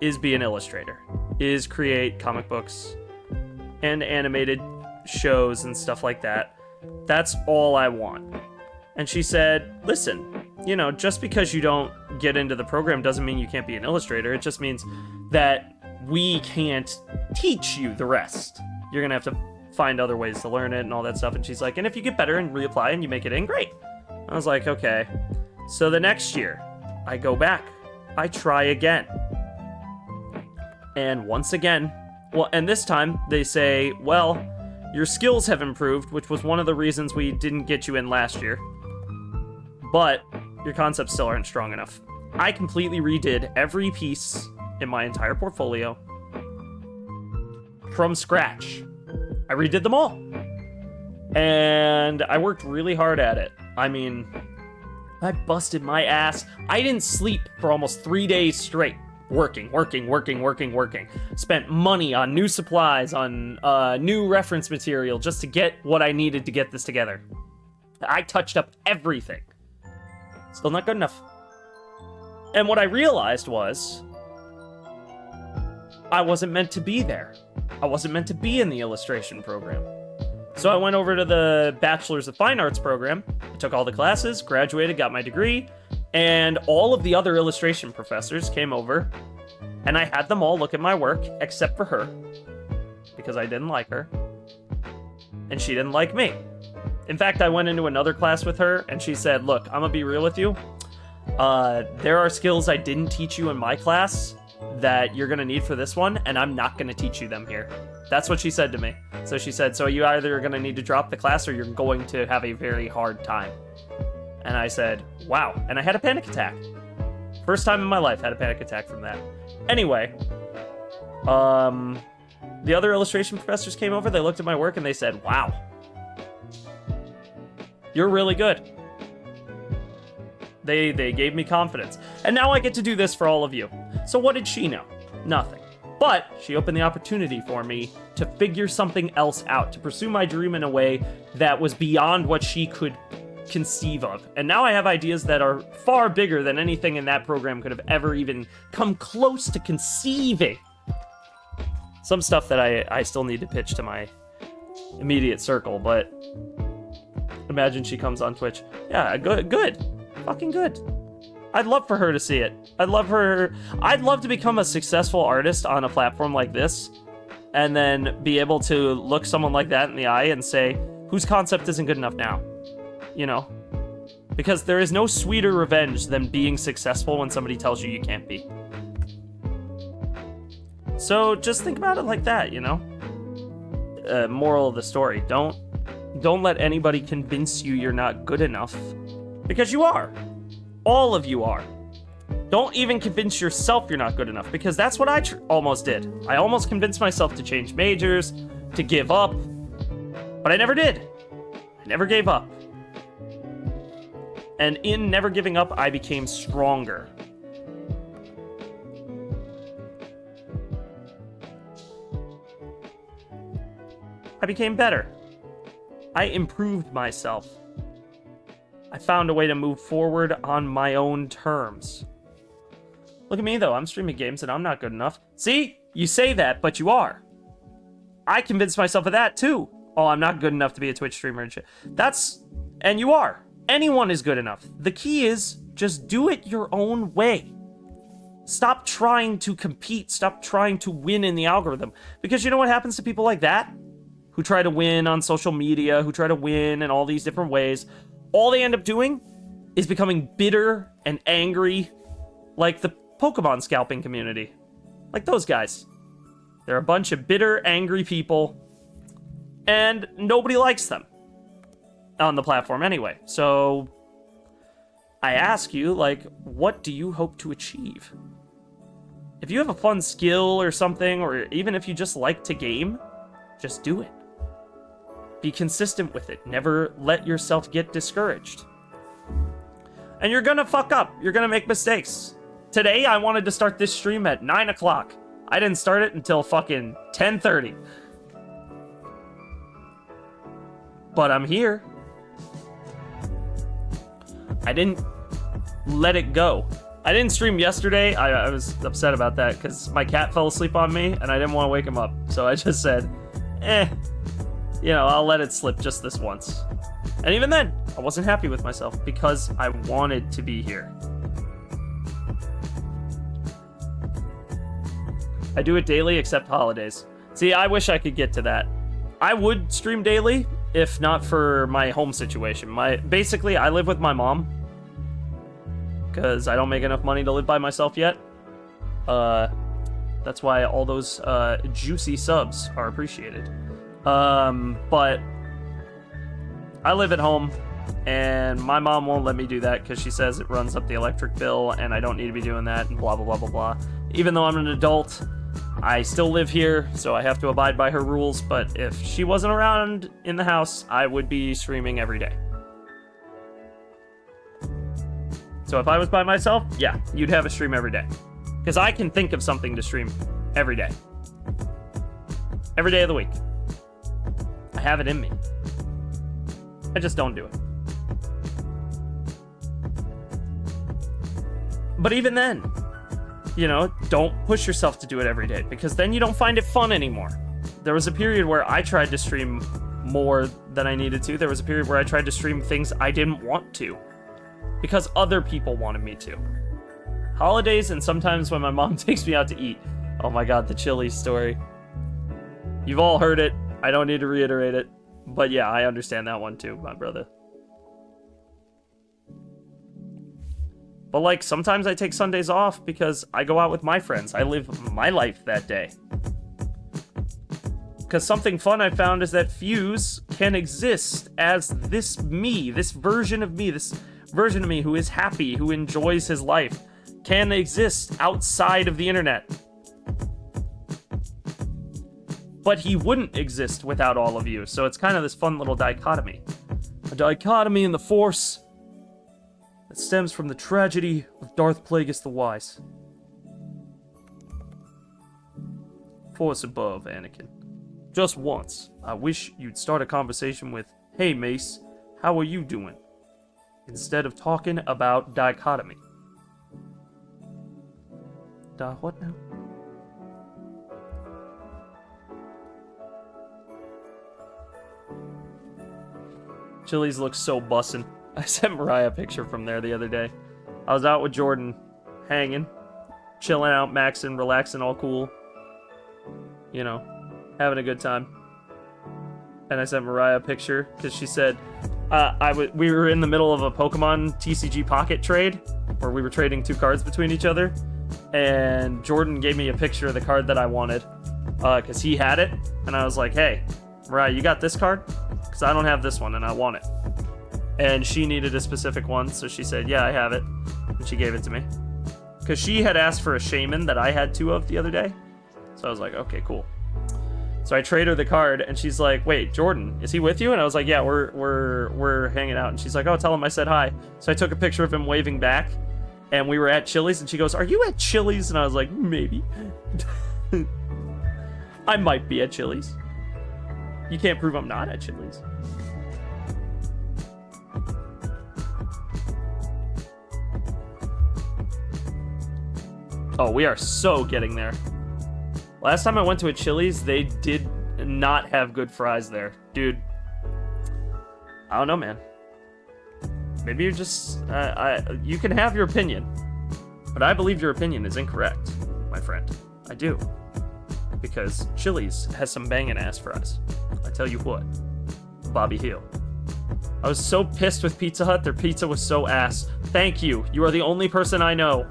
is be an illustrator. Is create comic books and animated shows and stuff like that. That's all I want. And she said, listen, you know, just because you don't get into the program doesn't mean you can't be an illustrator. It just means that we can't teach you the rest. You're going to have to find other ways to learn it and all that stuff. And she's like, and if you get better and reapply and you make it in, great. I was like, okay. So the next year, I go back. I try again. And once again, well, and this time they say, well, your skills have improved, which was one of the reasons we didn't get you in last year. But your concepts still aren't strong enough. I completely redid every piece in my entire portfolio from scratch. I redid them all. And I worked really hard at it. I mean, I busted my ass. I didn't sleep for almost 3 days straight. Working. Spent money on new supplies, on new reference material, just to get what I needed to get this together. I touched up everything. Still not good enough. And what I realized was, I wasn't meant to be there. I wasn't meant to be in the illustration program. So I went over to the Bachelor's of Fine Arts program, took all the classes, graduated, got my degree, and all of the other illustration professors came over, and I had them all look at my work, except for her, because I didn't like her, and she didn't like me. In fact, I went into another class with her, and she said, look, I'm gonna be real with you. There are skills I didn't teach you in my class that you're gonna need for this one, and I'm not gonna teach you them here. That's what she said to me. So she said, so you either are gonna need to drop the class or you're going to have a very hard time. And I said, wow. And I had a panic attack. First time in my life I had a panic attack from that. Anyway, the other illustration professors came over, they looked at my work and they said, wow, you're really good. They gave me confidence. And now I get to do this for all of you. So what did she know? Nothing. But she opened the opportunity for me to figure something else out, to pursue my dream in a way that was beyond what she could conceive of. And now I have ideas that are far bigger than anything in that program could have ever even come close to conceiving. Some stuff that I still need to pitch to my immediate circle, but imagine she comes on Twitch. Yeah, good. Fucking good. I'd love for her to see it. I'd love to become a successful artist on a platform like this, and then be able to look someone like that in the eye and say, whose concept isn't good enough now? You know? Because there is no sweeter revenge than being successful when somebody tells you you can't be. So just think about it like that, you know? Moral of the story, don't let anybody convince you you're not good enough, because you are. All of you are. Don't even convince yourself you're not good enough, because that's what I almost did. I almost convinced myself to change majors, to give up, but I never did. I never gave up. And in never giving up, I became stronger. I became better. I improved myself. I found a way to move forward on my own terms. Look at me, though. I'm streaming games and I'm not good enough. See? You say that, but you are. I convinced myself of that, too. Oh, I'm not good enough to be a Twitch streamer and shit. And you are. Anyone is good enough. The key is just do it your own way. Stop trying to compete. Stop trying to win in the algorithm. Because you know what happens to people like that? Who try to win on social media, who try to win in all these different ways. All they end up doing is becoming bitter and angry, like the Pokemon scalping community. Like those guys. They're a bunch of bitter, angry people, and nobody likes them on the platform anyway. So I ask you, like, what do you hope to achieve? If you have a fun skill or something, or even if you just like to game, just do it. Be consistent with it. Never let yourself get discouraged. And you're gonna fuck up. You're gonna make mistakes. Today, I wanted to start this stream at 9 o'clock. I didn't start it until fucking 10:30. But I'm here. I didn't let it go. I didn't stream yesterday. I was upset about that because my cat fell asleep on me and I didn't want to wake him up. So I just said, you know, I'll let it slip just this once. And even then, I wasn't happy with myself because I wanted to be here. I do it daily except holidays. See, I wish I could get to that. I would stream daily if not for my home situation. Basically, I live with my mom because I don't make enough money to live by myself yet. That's why all those juicy subs are appreciated. But I live at home, and my mom won't let me do that because she says it runs up the electric bill, and I don't need to be doing that, and blah, blah, blah, blah, blah. Even though I'm an adult, I still live here, so I have to abide by her rules, but if she wasn't around in the house, I would be streaming every day. So if I was by myself, yeah, you'd have a stream every day. Because I can think of something to stream every day. Every day of the week. I have it in me. I just don't do it. But even then, you know, don't push yourself to do it every day, because then you don't find it fun anymore. There was a period where I tried to stream more than I needed to. There was a period where I tried to stream things I didn't want to, because other people wanted me to. Holidays, and sometimes when my mom takes me out to eat. Oh my god, the Chili's story. You've all heard it. I don't need to reiterate it. But yeah, I understand that one too, my brother. But like, sometimes I take Sundays off because I go out with my friends. I live my life that day. Because something fun I found is that Fuse can exist as this me, this version of me who is happy, who enjoys his life, can exist outside of the internet. But he wouldn't exist without all of you, so it's kind of this fun little dichotomy. A dichotomy in the Force that stems from the tragedy of Darth Plagueis the Wise. force above, Anakin. Just once. I wish you'd start a conversation with, hey, Mace, how are you doing? Instead of talking about dichotomy. What now? Chili's looks so bussin'. I sent Mariah a picture from there the other day. I was out with Jordan, hanging, chilling out, maxing, relaxing, all cool. You know, having a good time. And I sent Mariah a picture because she said we were in the middle of a Pokemon TCG Pocket trade where we were trading 2 cards between each other. And Jordan gave me a picture of the card that I wanted because he had it. And I was like, hey, Mariah, you got this card? Because I don't have this one and I want it. And she needed a specific one, so she said, yeah, I have it. And she gave it to me. Because she had asked for a Shaman that I had 2 of the other day. So I was like, okay, cool. So I trade her the card, and she's like, wait, Jordan, is he with you? And I was like, yeah, we're hanging out. And she's like, oh, tell him I said hi. So I took a picture of him waving back, and we were at Chili's, and she goes, are you at Chili's? And I was like, maybe. I might be at Chili's. You can't prove I'm not at Chili's. Oh, we are so getting there. Last time I went to a Chili's, they did not have good fries there. Dude, I don't know, man. Maybe you're just... you can have your opinion, but I believe your opinion is incorrect, my friend. I do. Because Chili's has some banging ass fries. I tell you what. Bobby Hill. I was so pissed with Pizza Hut. Their pizza was so ass. Thank you. You are the only person I know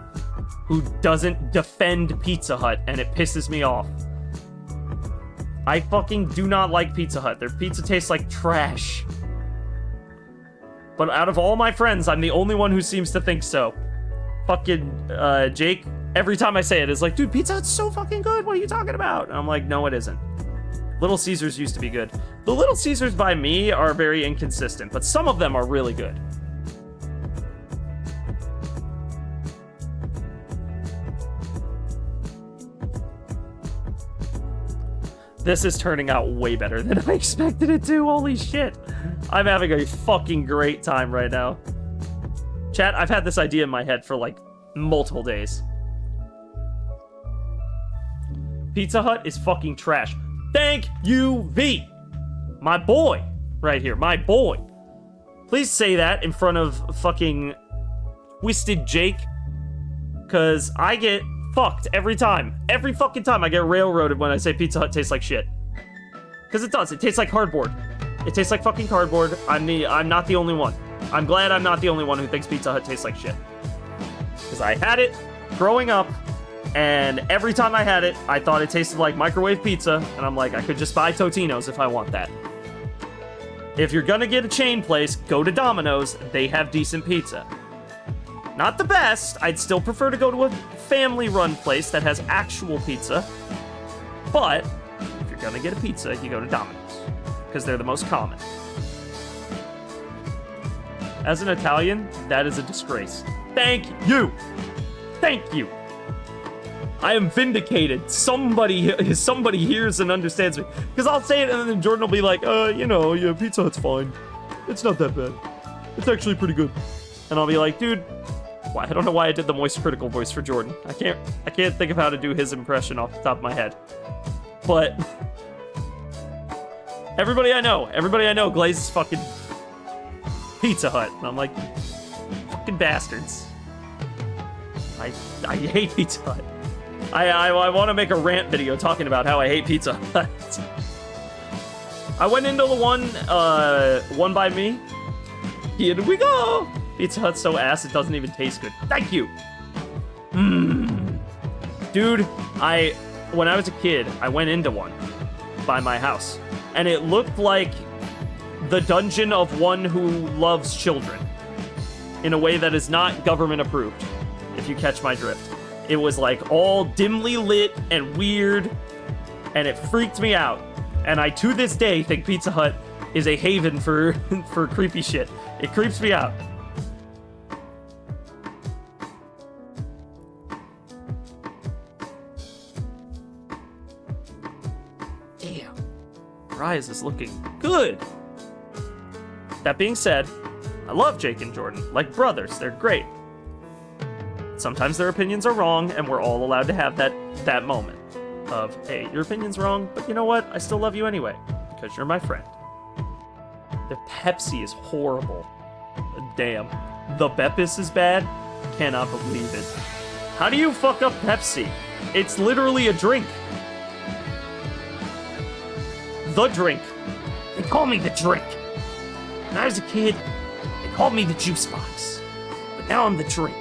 who doesn't defend Pizza Hut, and it pisses me off. I fucking do not like Pizza Hut. Their pizza tastes like trash. But out of all my friends, I'm the only one who seems to think so. Fucking Jake, every time I say it, is like, dude, Pizza Hut's so fucking good. What are you talking about? And I'm like, no, it isn't. Little Caesars used to be good. The Little Caesars by me are very inconsistent, but some of them are really good. This is turning out way better than I expected it to. Holy shit. I'm having a fucking great time right now. Chat, I've had this idea in my head for like multiple days. Pizza Hut is fucking trash. Thank you, V. My boy. Right here. My boy. Please say that in front of fucking Twisted Jake. Because I get fucked every time. Every fucking time I get railroaded when I say Pizza Hut tastes like shit. Because it does. It tastes like cardboard. It tastes like fucking cardboard. I'm not the only one. I'm glad I'm not the only one who thinks Pizza Hut tastes like shit. Because I had it growing up, and every time I had it, I thought it tasted like microwave pizza, and I'm like, I could just buy Totino's if I want that. If you're gonna get a chain place, go to Domino's. They have decent pizza. Not the best. I'd still prefer to go to a family-run place that has actual pizza. But if you're gonna get a pizza, you go to Domino's. Because they're the most common. As an Italian, that is a disgrace. Thank you! Thank you! I am vindicated. Somebody hears and understands me. Because I'll say it and then Jordan will be like, yeah, Pizza Hut's fine. It's not that bad. It's actually pretty good. And I'll be like, dude, I don't know why I did the Moist Critical voice for Jordan. I can't think of how to do his impression off the top of my head. But everybody I know glazes fucking Pizza Hut. And I'm like, fucking bastards. I hate Pizza Hut. I want to make a rant video talking about how I hate Pizza Hut. I went into the one by me. Here we go. Pizza Hut's so ass it doesn't even taste good. Thank you. Dude, when I was a kid, I went into one by my house, and it looked like the dungeon of one who loves children in a way that is not government approved, if you catch my drift. It was like all dimly lit and weird, and it freaked me out. And I, to this day, think Pizza Hut is a haven for creepy shit. It creeps me out. Mariah's is looking good. That being said, I love Jake and Jordan. Like brothers, they're great. Sometimes their opinions are wrong, and we're all allowed to have that moment of, hey, your opinion's wrong, but you know what? I still love you anyway, because you're my friend. The Pepsi is horrible. Damn. The Beppis is bad? Cannot believe it. How do you fuck up Pepsi? It's literally a drink. The drink. They call me the drink. When I was a kid, they called me the juice box. But now I'm the drink.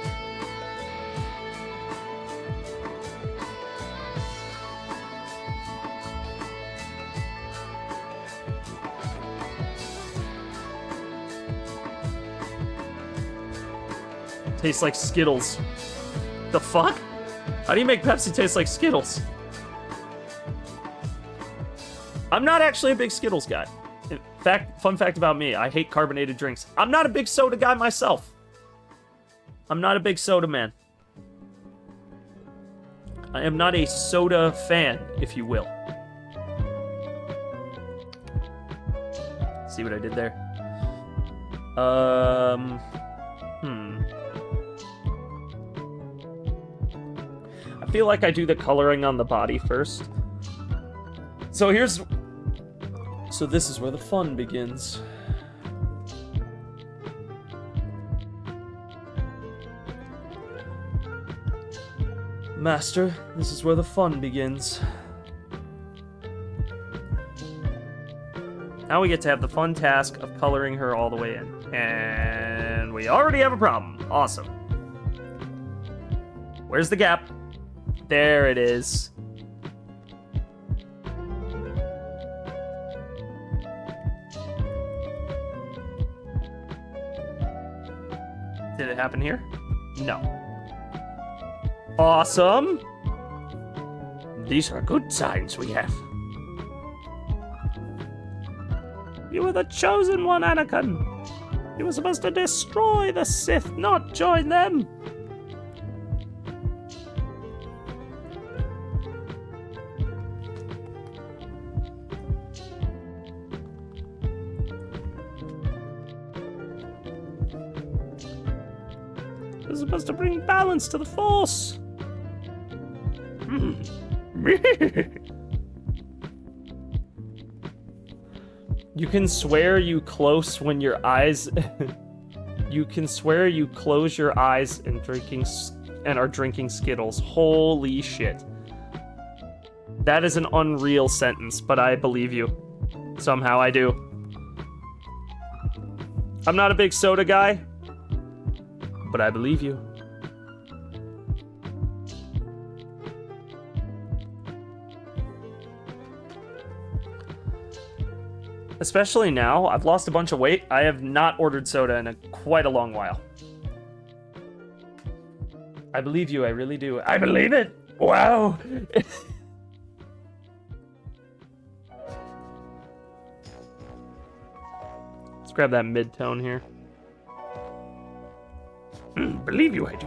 Tastes like Skittles. The fuck? How do you make Pepsi taste like Skittles? I'm not actually a big Skittles guy. In fact, fun fact about me, I hate carbonated drinks. I'm not a big soda guy myself. I'm not a big soda man. I am not a soda fan, if you will. See what I did there? I feel like I do the coloring on the body first. So this is where the fun begins. Master, this is where the fun begins. Now we get to have the fun task of coloring her all the way in. And we already have a problem. Awesome. Where's the gap? There it is. Did it happen here? No. Awesome. These are good signs we have. You were the chosen one, Anakin. You were supposed to destroy the Sith, not join them. You're supposed to bring balance to the Force. You can swear you close when your eyes... You can swear you close your eyes and are drinking Skittles. Holy shit. That is an unreal sentence, but I believe you. Somehow I do. I'm not a big soda guy, but I believe you. Especially now, I've lost a bunch of weight. I have not ordered soda in quite a long while. I believe you, I really do. I believe it! Wow! Let's grab that mid-tone here. Believe you, I do.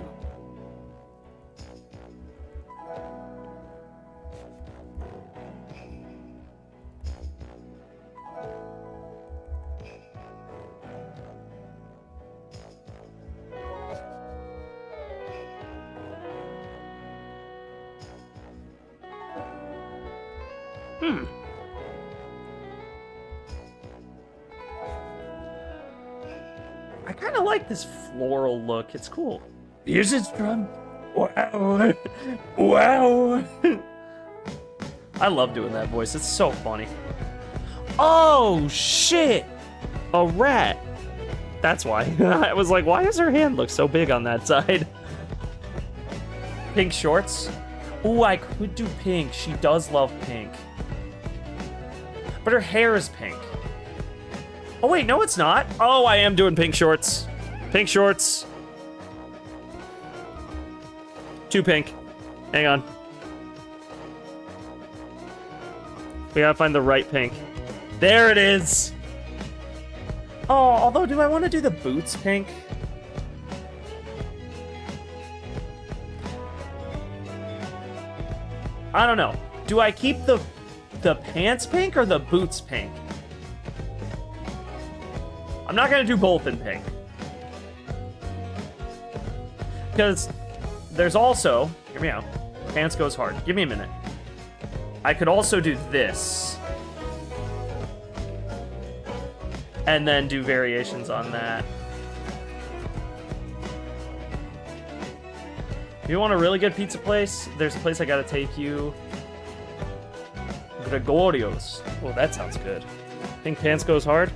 I kind of like this floral look. It's cool. Here's its drum. Wow. Wow. I love doing that voice. It's so funny. Oh, shit. A rat. That's why. I was like, why does her hand look so big on that side? Pink shorts. Ooh, I could do pink. She does love pink. But her hair is pink. Oh, wait, no, it's not. Oh, I am doing pink shorts. Pink shorts. Too pink. Hang on. We gotta find the right pink. There it is. Oh, although, do I want to do the boots pink? I don't know. Do I keep the the pants pink or the boots pink? I'm not gonna do both in pink. Because there's also, hear me out, pants goes hard. Give me a minute. I could also do this. And then do variations on that. If you want a really good pizza place, there's a place I gotta take you. Gregorio's. Oh, that sounds good. Pink pants goes hard?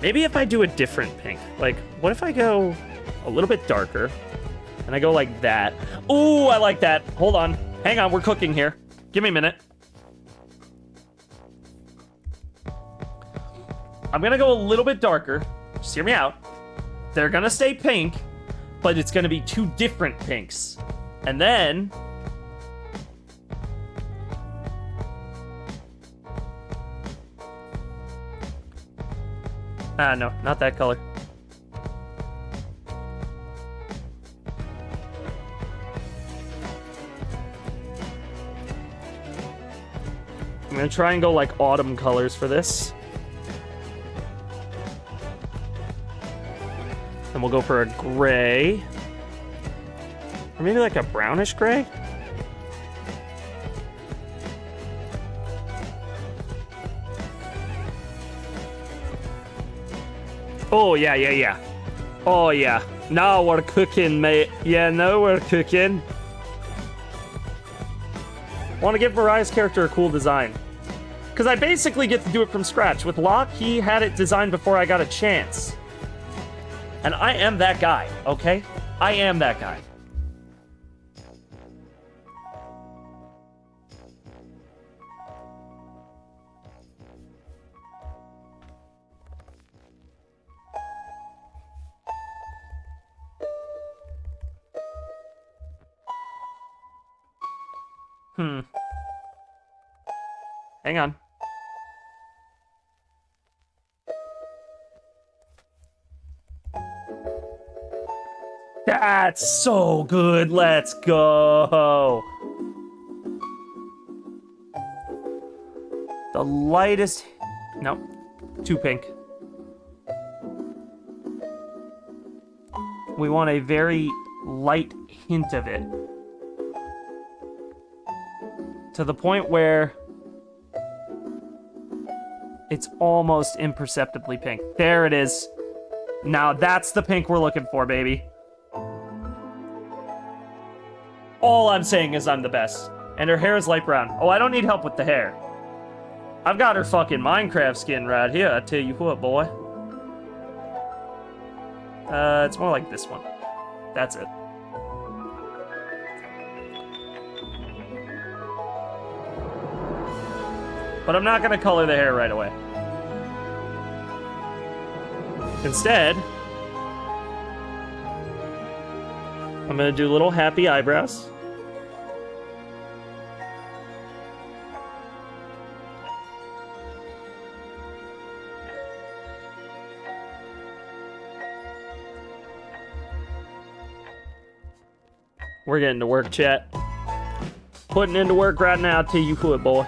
Maybe if I do a different pink. Like, what if I go a little bit darker? And I go like that. Ooh, I like that. Hold on. Hang on, we're cooking here. Give me a minute. I'm gonna go a little bit darker. Just hear me out. They're gonna stay pink, but it's gonna be two different pinks. And then... Ah, no, not that color. I'm gonna try and go like autumn colors for this. And we'll go for a gray. Or maybe like a brownish gray? Oh, yeah. Oh, yeah. Now we're cooking, mate. Yeah, now we're cooking. Want to give Mariah's character a cool design. Because I basically get to do it from scratch. With Locke, he had it designed before I got a chance. And I am that guy, okay? I am that guy. Hang on. That's so good. Let's go. The lightest... No. Too pink. We want a very light hint of it. To the point where... it's almost imperceptibly pink. There it is. Now that's the pink we're looking for, baby. All I'm saying is I'm the best. And her hair is light brown. Oh, I don't need help with the hair. I've got her fucking Minecraft skin right here. I tell you what, boy. It's more like this one. That's it. But I'm not gonna color the hair right away. Instead, I'm gonna do little happy eyebrows. We're getting to work, chat. Putting into work right now, till you quit, boy.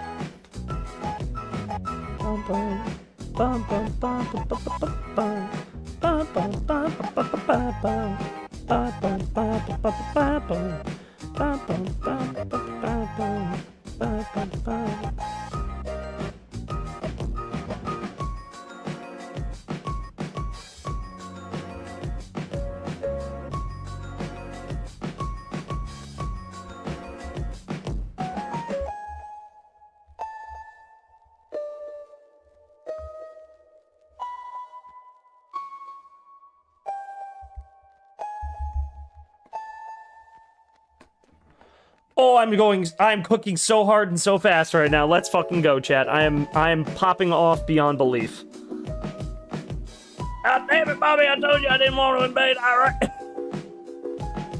Oh, I'm cooking so hard and so fast right now. Let's fucking go, chat. I am popping off beyond belief. God damn it, Bobby, I told you I didn't want to invade Iraq.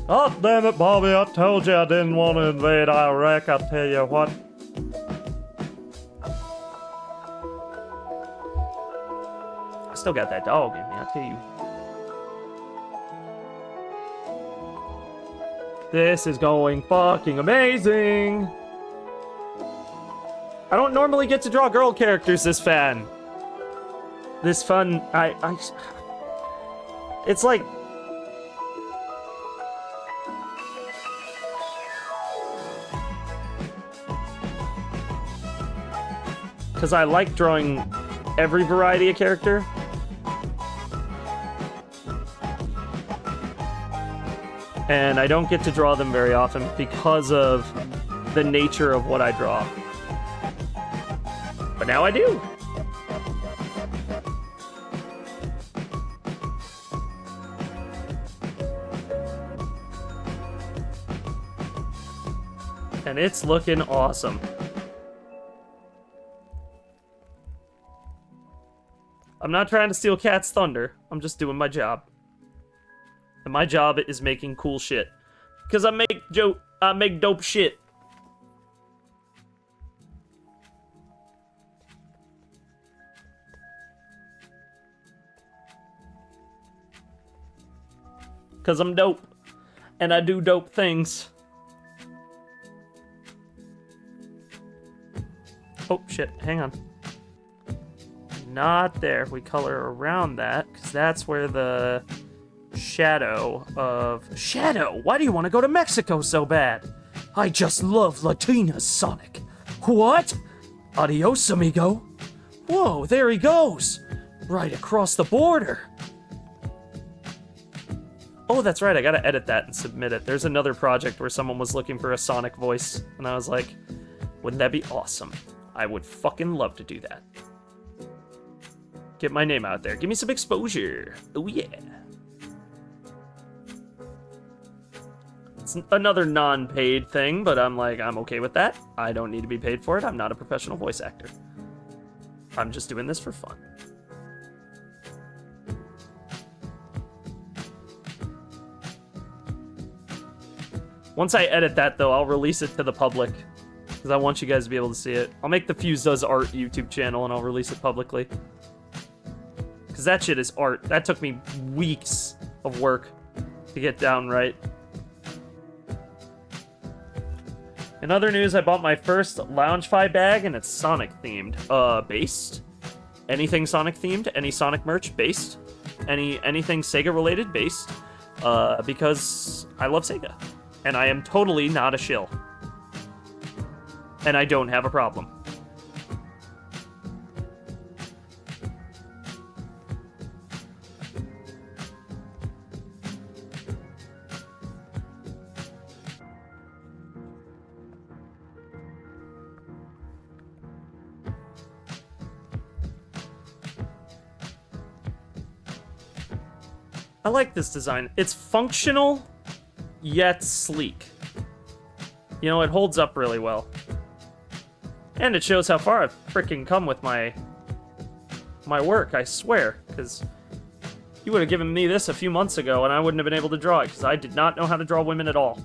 Oh, damn it, Bobby, I told you I didn't want to invade Iraq, I'll tell you what. I still got that dog in me, I'll tell you. This is going fucking amazing. I don't normally get to draw girl characters this fun. It's like... Because I like drawing every variety of character. And I don't get to draw them very often because of the nature of what I draw. But now I do. And it's looking awesome. I'm not trying to steal Cat's thunder. I'm just doing my job. And my job is making cool shit. Because I make dope shit. Because I'm dope. And I do dope things. Oh, shit. Hang on. Not there. We color around that, because that's where the shadow of... Shadow? Why do you want to go to Mexico so bad? I just love Latinas, Sonic. What? Adios, amigo. Whoa, there he goes. Right across the border. Oh, that's right. I gotta edit that and submit it. There's another project where someone was looking for a Sonic voice, and I was like, wouldn't that be awesome? I would fucking love to do that. Get my name out there. Give me some exposure. Oh, yeah. It's another non-paid thing, but I'm okay with that. I don't need to be paid for it. I'm not a professional voice actor. I'm just doing this for fun. Once I edit that, though, I'll release it to the public. Because I want you guys to be able to see it. I'll make the Fuse Does Art YouTube channel, and I'll release it publicly. Because that shit is art. That took me weeks of work to get down right. In other news, I bought my first Loungefy bag, and it's Sonic-themed. Based? Anything Sonic-themed? Any Sonic merch? Based? Anything Sega-related? Based? Because I love Sega. And I am totally not a shill. And I don't have a problem. I like this design. It's functional, yet sleek. You know, it holds up really well. And it shows how far I've freaking come with my work, I swear. Because you would have given me this a few months ago and I wouldn't have been able to draw it, because I did not know how to draw women at all.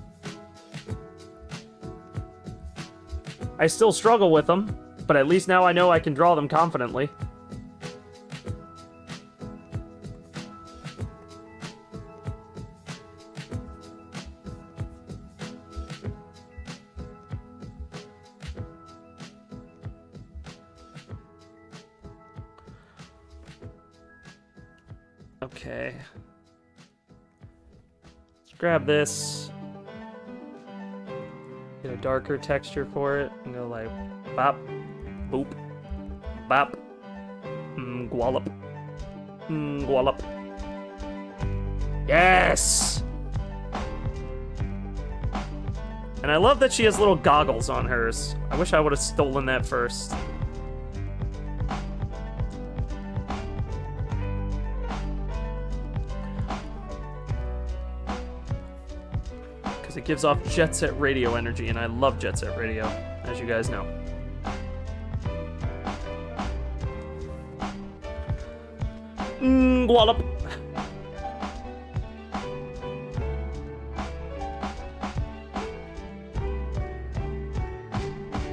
I still struggle with them, but at least now I know I can draw them confidently. Okay. Let's grab this. Get a darker texture for it. And go like bop, boop, bop, gwallop, gwallop. Yes! And I love that she has little goggles on hers. I wish I would have stolen that first. It gives off Jet Set Radio energy, and I love Jet Set Radio, as you guys know. Gwallop.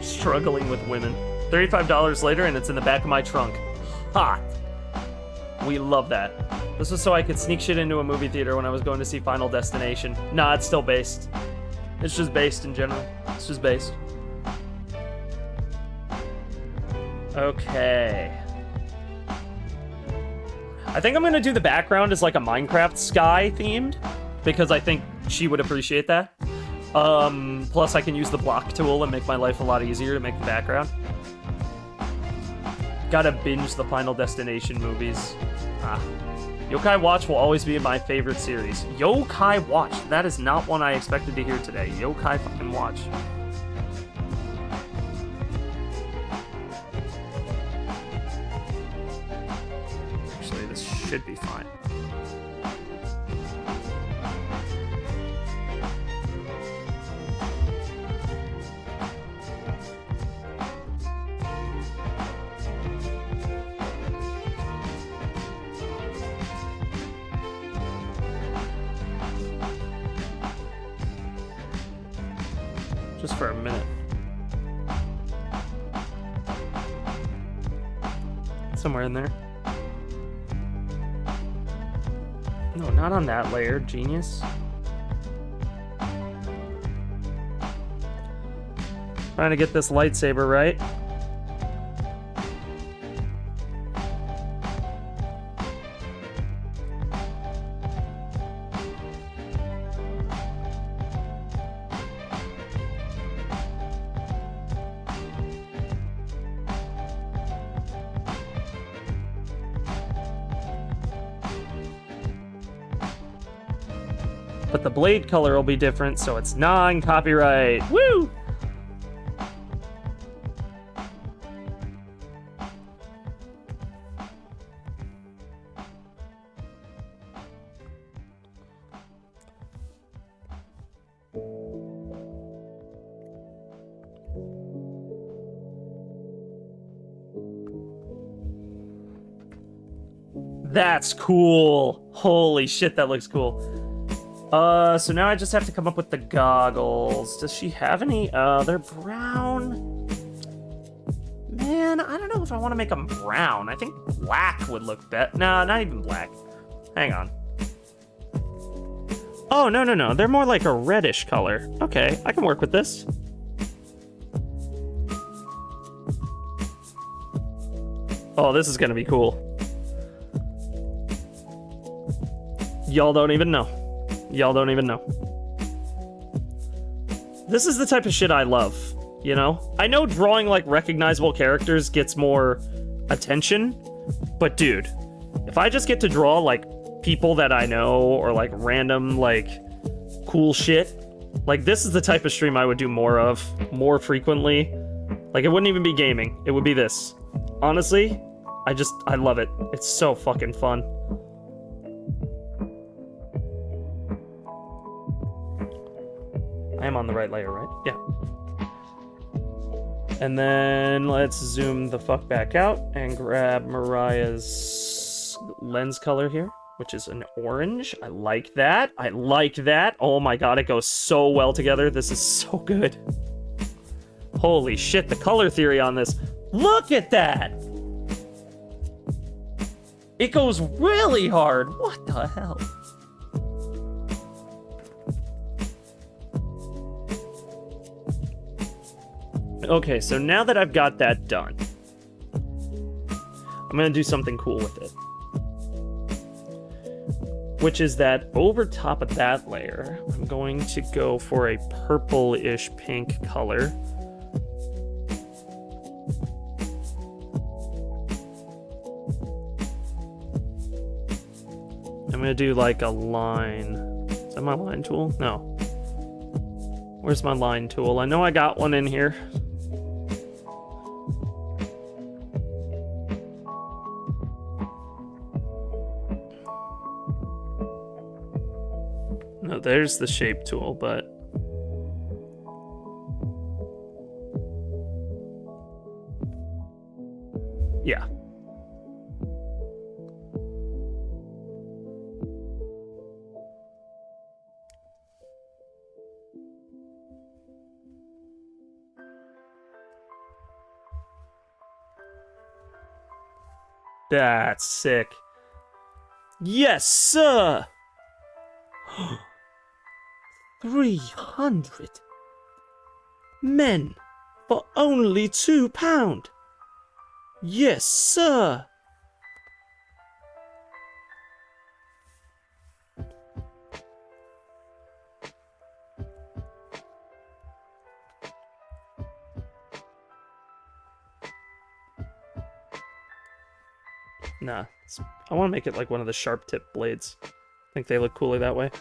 Struggling with women. $35 later, and it's in the back of my trunk. Hot. We love that. This was so I could sneak shit into a movie theater when I was going to see Final Destination. Nah, it's still based. It's just based in general. It's just based. Okay. I think I'm gonna do the background as like a Minecraft sky themed, because I think she would appreciate that. Plus I can use the block tool and make my life a lot easier to make the background. Gotta binge the Final Destination movies. Yokai Watch will always be my favorite series. Yokai Watch. That is not one I expected to hear today. Yokai fucking Watch. Actually, this should be fine. Just for a minute. Somewhere in there. No, not on that layer, genius. Trying to get this lightsaber right. But the blade color will be different, so it's non-copyright. Woo! That's cool. Holy shit, that looks cool. So now I just have to come up with the goggles. Does she have any? They're brown. Man, I don't know if I want to make them brown. I think black would look better. No, not even black. Hang on. Oh, no. They're more like a reddish color. Okay, I can work with this. Oh, this is gonna be cool. Y'all don't even know. Y'all don't even know. This is the type of shit I love, you know? I know drawing, like, recognizable characters gets more attention, but dude, if I just get to draw, like, people that I know, or, like, random, like, cool shit, like, this is the type of stream I would do more of, more frequently. Like, it wouldn't even be gaming. It would be this. Honestly, I love it. It's so fucking fun. I am on the right layer, right? Yeah. And then let's zoom the fuck back out and grab Mariah's lens color here, which is an orange. I like that. I like that. Oh my god, it goes so well together. This is so good. Holy shit, the color theory on this. Look at that! It goes really hard. What the hell? Okay, so now that I've got that done, I'm gonna do something cool with it. Which is that over top of that layer, I'm going to go for a purple-ish pink color. I'm gonna do like a line. Is that my line tool? No. Where's my line tool? I know I got one in here. No, there's the shape tool, but... yeah. That's sick. Yes, sir! 300 men for only £2. Yes, sir! Nah, I want to make it like one of the sharp tip blades. I think they look cooler that way.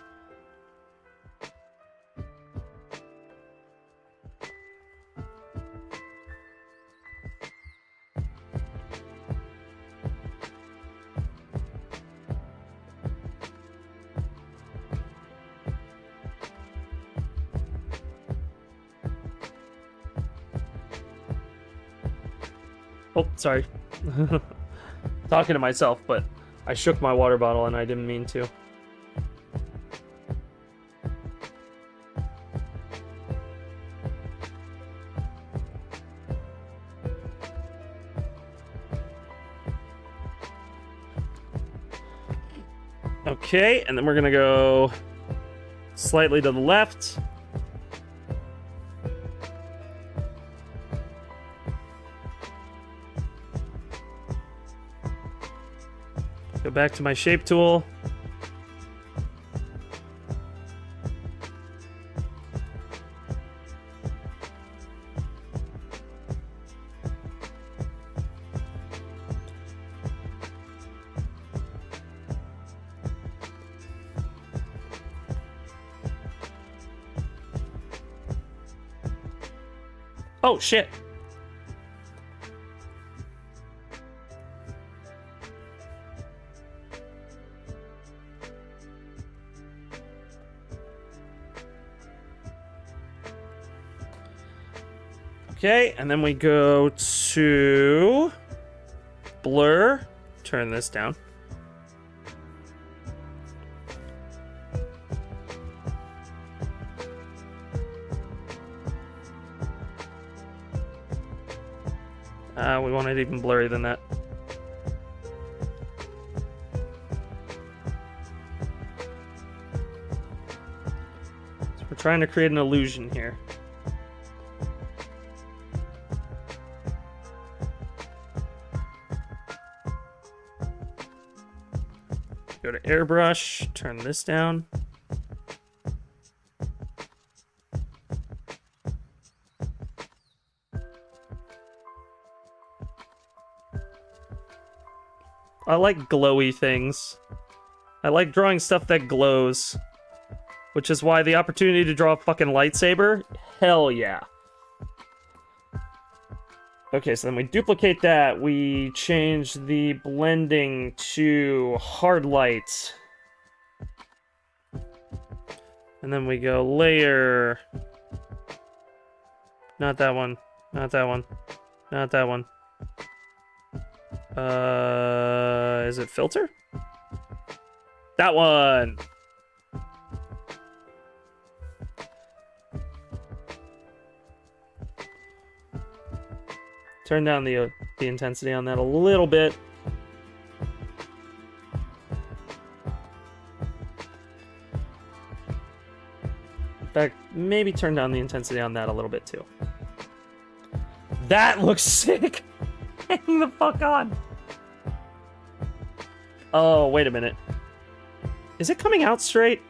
Oh, sorry. Talking to myself, but I shook my water bottle and I didn't mean to. Okay, and then we're gonna go slightly to the left. Go back to my shape tool. Oh, shit. Okay, and then we go to blur. Turn this down. We want it even blurry than that. So we're trying to create an illusion here. Go to airbrush, turn this down. I like glowy things. I like drawing stuff that glows. Which is why the opportunity to draw a fucking lightsaber? Hell yeah. Okay, so then we duplicate that. We change the blending to hard light. And then we go layer. Not that one. Not that one. Not that one. Is it filter? That one! Turn down the intensity on that a little bit. In fact, maybe turn down the intensity on that a little bit too. That looks sick! Hang the fuck on! Oh, wait a minute. Is it coming out straight?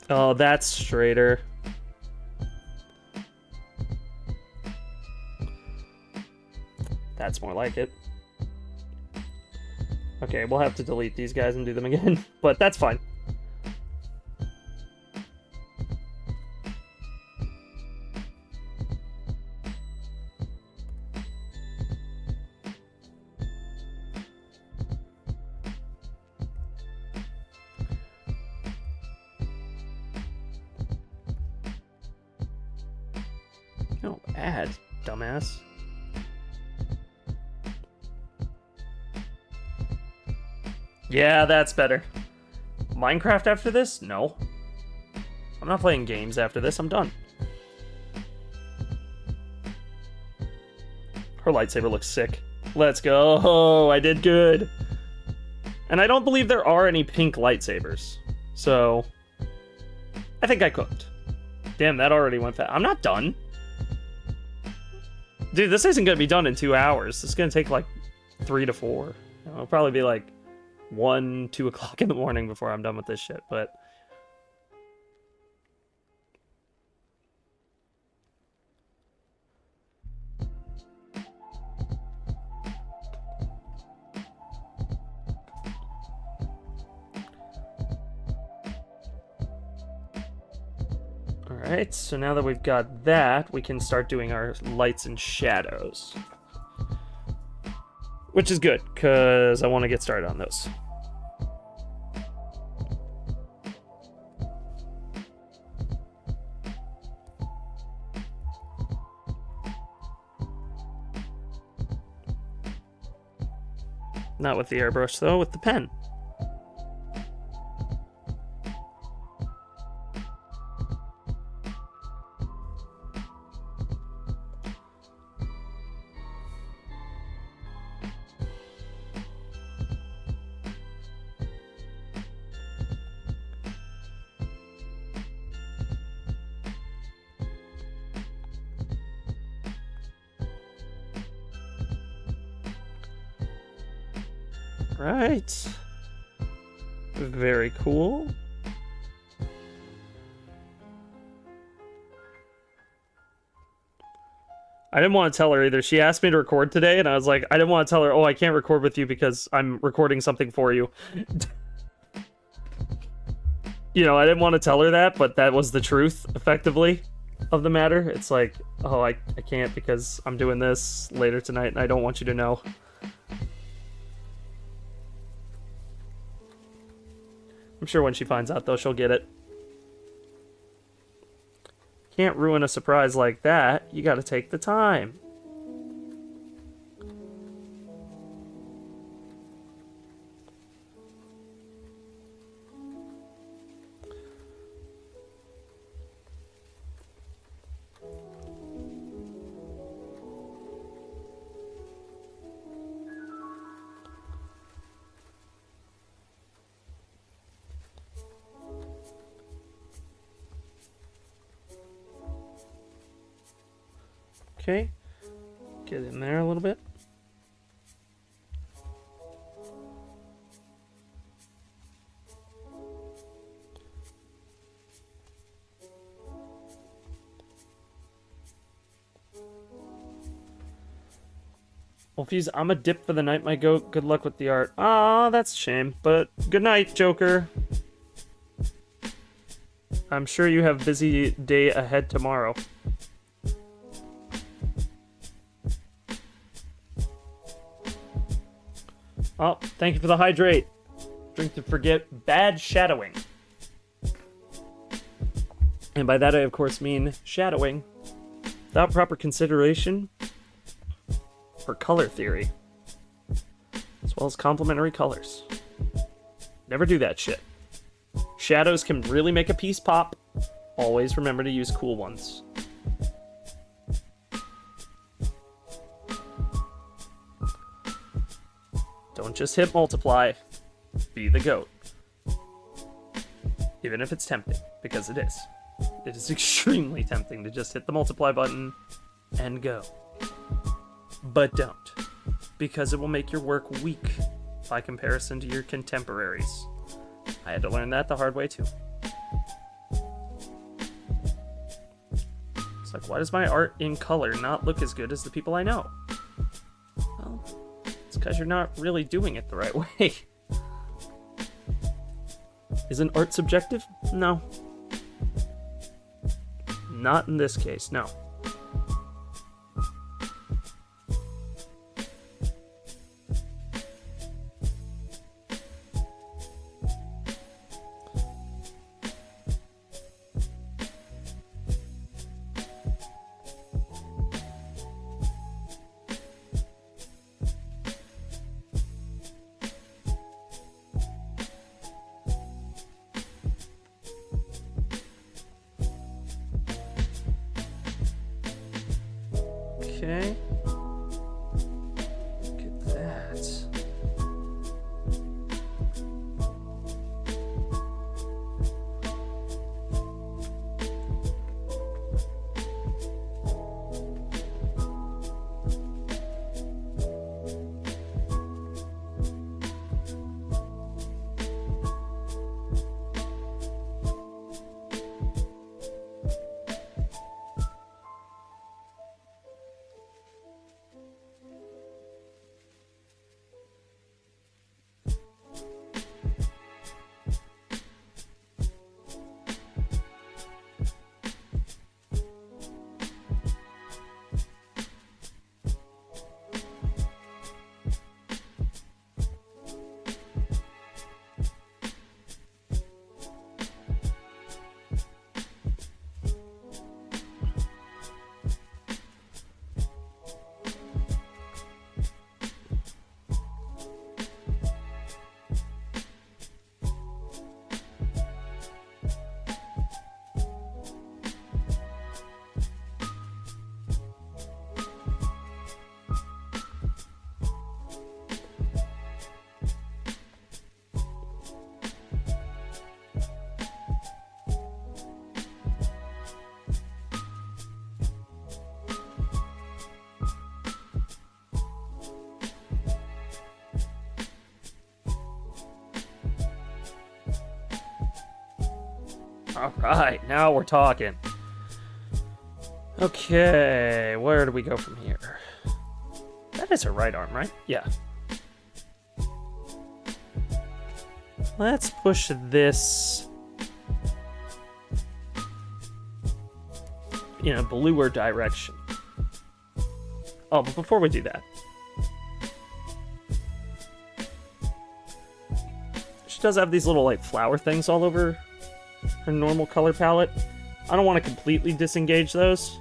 Oh, that's straighter. That's more like it. Okay, we'll have to delete these guys and do them again, but that's fine. No, add, dumbass. Yeah, that's better. Minecraft after this? No. I'm not playing games after this, I'm done. Her lightsaber looks sick. Let's go. I did good. And I don't believe there are any pink lightsabers. So, I think I cooked. Damn, that already went fast. I'm not done. Dude, this isn't going to be done in 2 hours. It's going to take like 3 to 4. It'll probably be like 1, 2 o'clock in the morning before I'm done with this shit, but... Alright, so now that we've got that, we can start doing our lights and shadows. Which is good, because I want to get started on those. Not with the airbrush, though, with the pen. Right. Very cool. I didn't want to tell her either. She asked me to record today, and I was like, I didn't want to tell her, oh, I can't record with you because I'm recording something for you. You know, I didn't want to tell her that, but that was the truth, effectively, of the matter. It's like, oh, I can't because I'm doing this later tonight, and I don't want you to know. I'm sure when she finds out, though, she'll get it. Can't ruin a surprise like that. You gotta take the time. Okay, get in there a little bit. Wolfies, I'm a dip for the night, my goat. Good luck with the art. Ah, that's a shame, but good night, Joker. I'm sure you have a busy day ahead tomorrow. Oh, thank you for the hydrate. Drink to forget bad shadowing. And by that I, of course, mean shadowing without proper consideration for color theory, as well as complementary colors. Never do that shit. Shadows can really make a piece pop. Always remember to use cool ones. Don't just hit multiply. Be the goat. Even if it's tempting, because it is. It is extremely tempting to just hit the multiply button and go. But don't, because it will make your work weak by comparison to your contemporaries. I had to learn that the hard way too. It's like, why does my art in color not look as good as the people I know? Well, it's because you're not really doing it the right way. Isn't art subjective? No. Not in this case, no. Okay. Alright, now we're talking. Okay, where do we go from here? That is her right arm, right? Yeah. Let's push this in a bluer direction. Oh, but before we do that, she does have these little, like, flower things all over her normal color palette. I don't want to completely disengage those.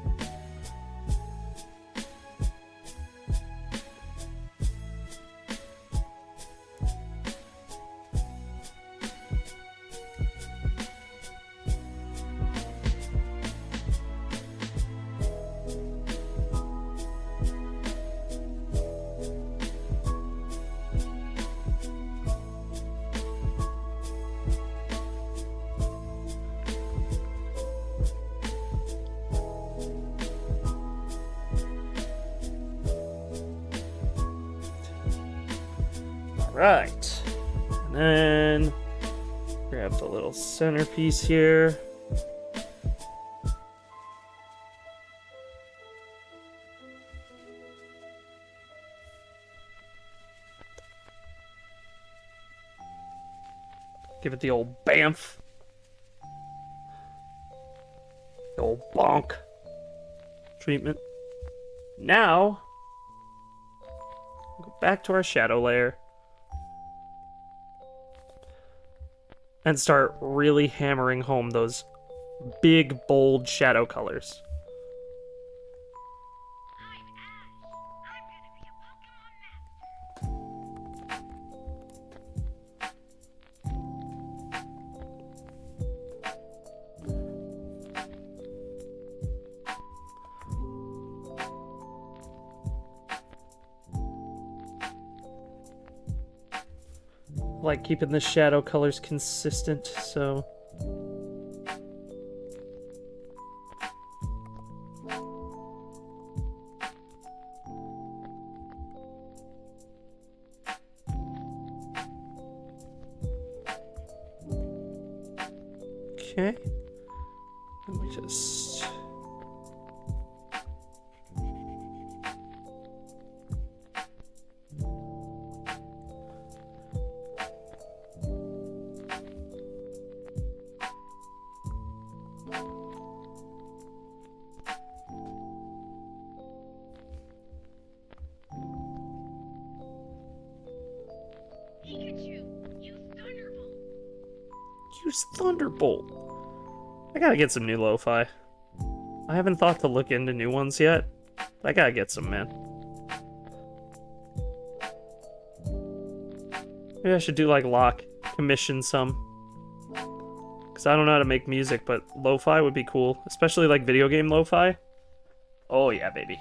Right. And then grab the little centerpiece here. Give it the old bamf. The old bonk treatment. Now, go back to our shadow layer. And start really hammering home those big, bold shadow colors. Like keeping the shadow colors consistent, so okay. Let me just use Thunderbolt. I gotta get some new lo-fi. I haven't thought to look into new ones yet. I gotta get some, man. Maybe I should do like Locke, commission some. Because I don't know how to make music, but lo-fi would be cool. Especially like video game lo-fi. Oh yeah, baby.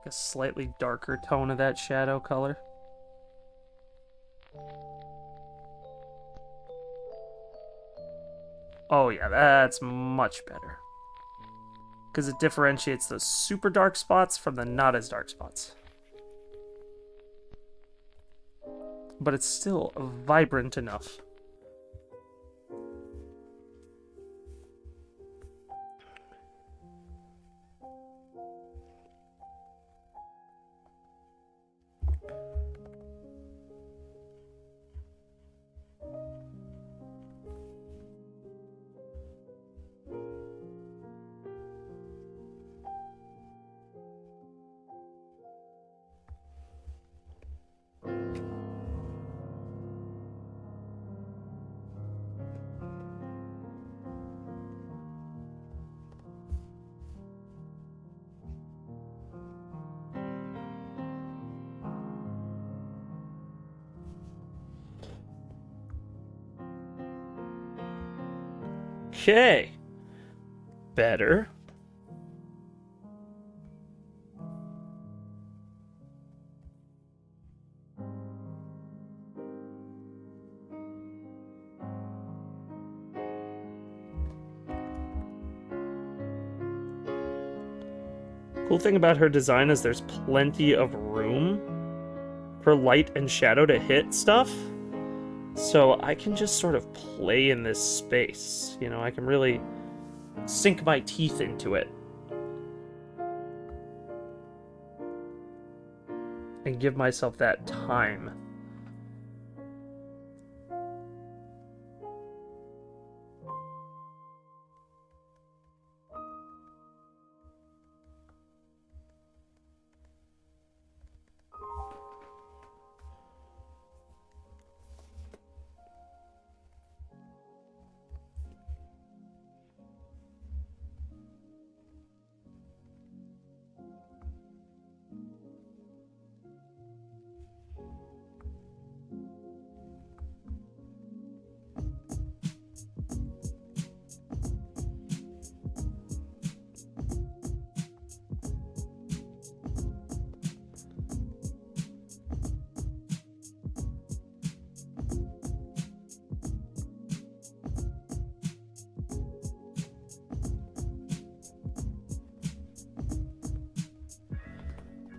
A slightly darker tone of that shadow color. Oh yeah, that's much better. Because it differentiates those super dark spots from the not as dark spots. But it's still vibrant enough. Okay. Better. Cool thing about her design is there's plenty of room for light and shadow to hit stuff. So I can just sort of play in this space. You know, I can really sink my teeth into it. And give myself that time.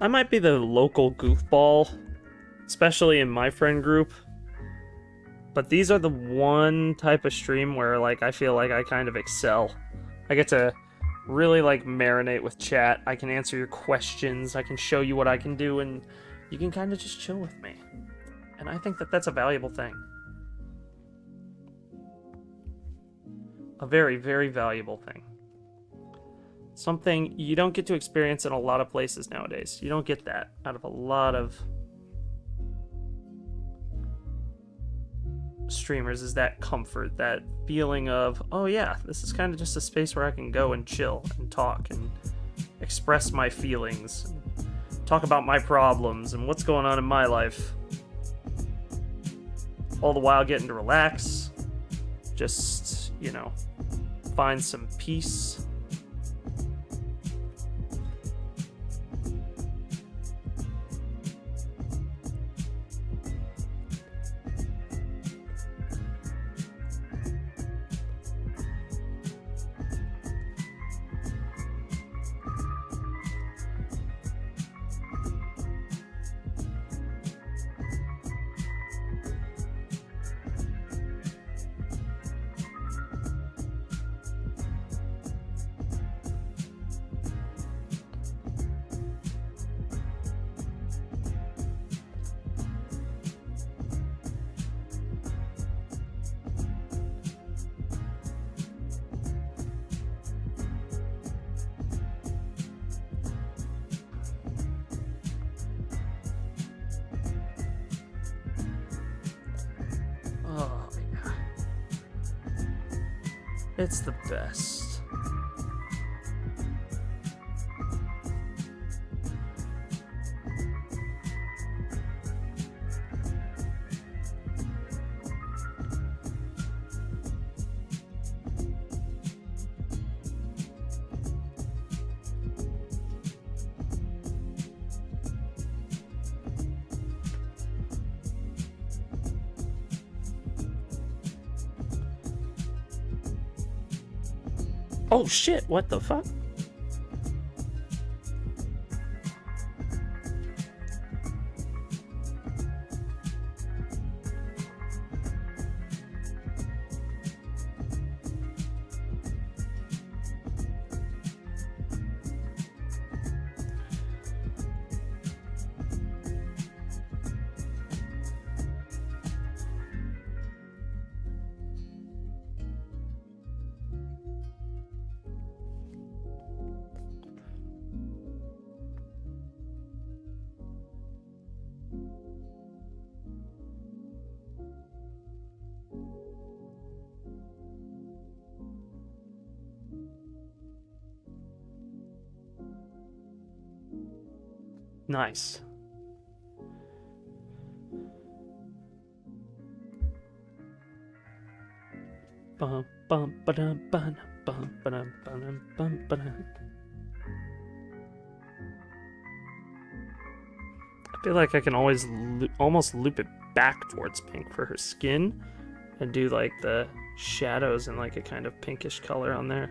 I might be the local goofball, especially in my friend group. But these are the one type of stream where, like, I feel like I kind of excel. I get to really, like, marinate with chat. I can answer your questions. I can show you what I can do, and you can kind of just chill with me. And I think that that's a valuable thing. A very, very valuable thing. Something you don't get to experience in a lot of places nowadays. You don't get that out of a lot of streamers, is that comfort, that feeling of, oh yeah, this is kind of just a space where I can go and chill and talk and express my feelings, talk about my problems and what's going on in my life. All the while getting to relax, just, you know, find some peace. Oh, yeah. It's the best. Oh shit, what the fuck? Nice. Bum bum ba-dum bum bum ba-dum ba-dum bum ba-dum. I feel like I can always almost loop it back towards pink for her skin and do like the shadows and like a kind of pinkish color on there.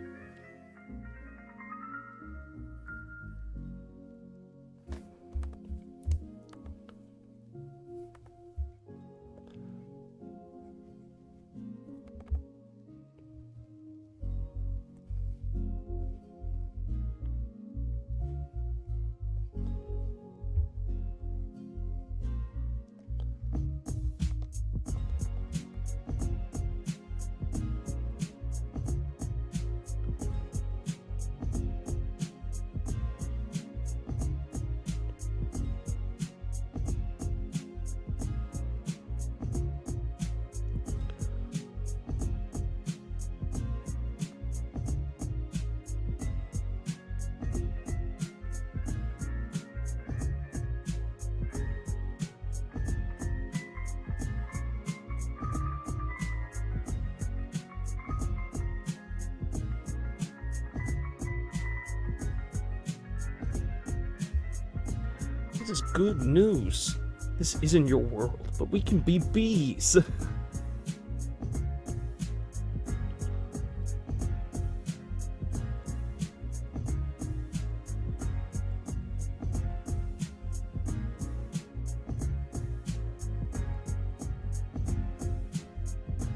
This is good news. This isn't your world, but we can be bees.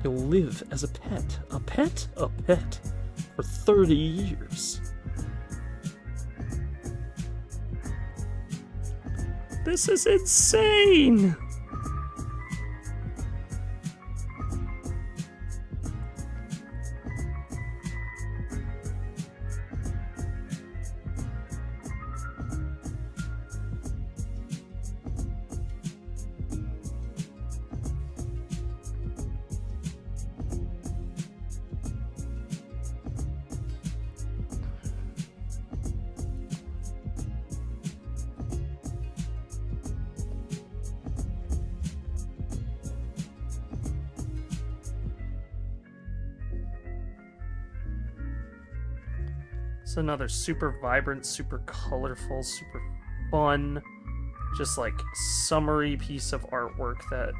You'll live as a pet. A pet? A pet. For 30 years. This is insane! It's another super vibrant, super colorful, super fun, just like summery piece of artwork that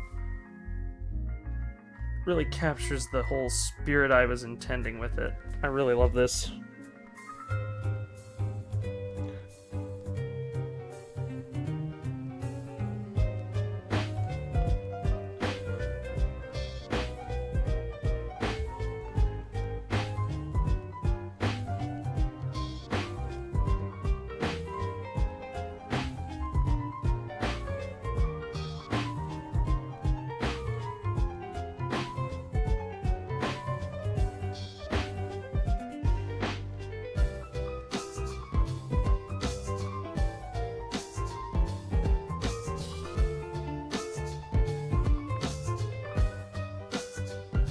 really captures the whole spirit I was intending with it. I really love this.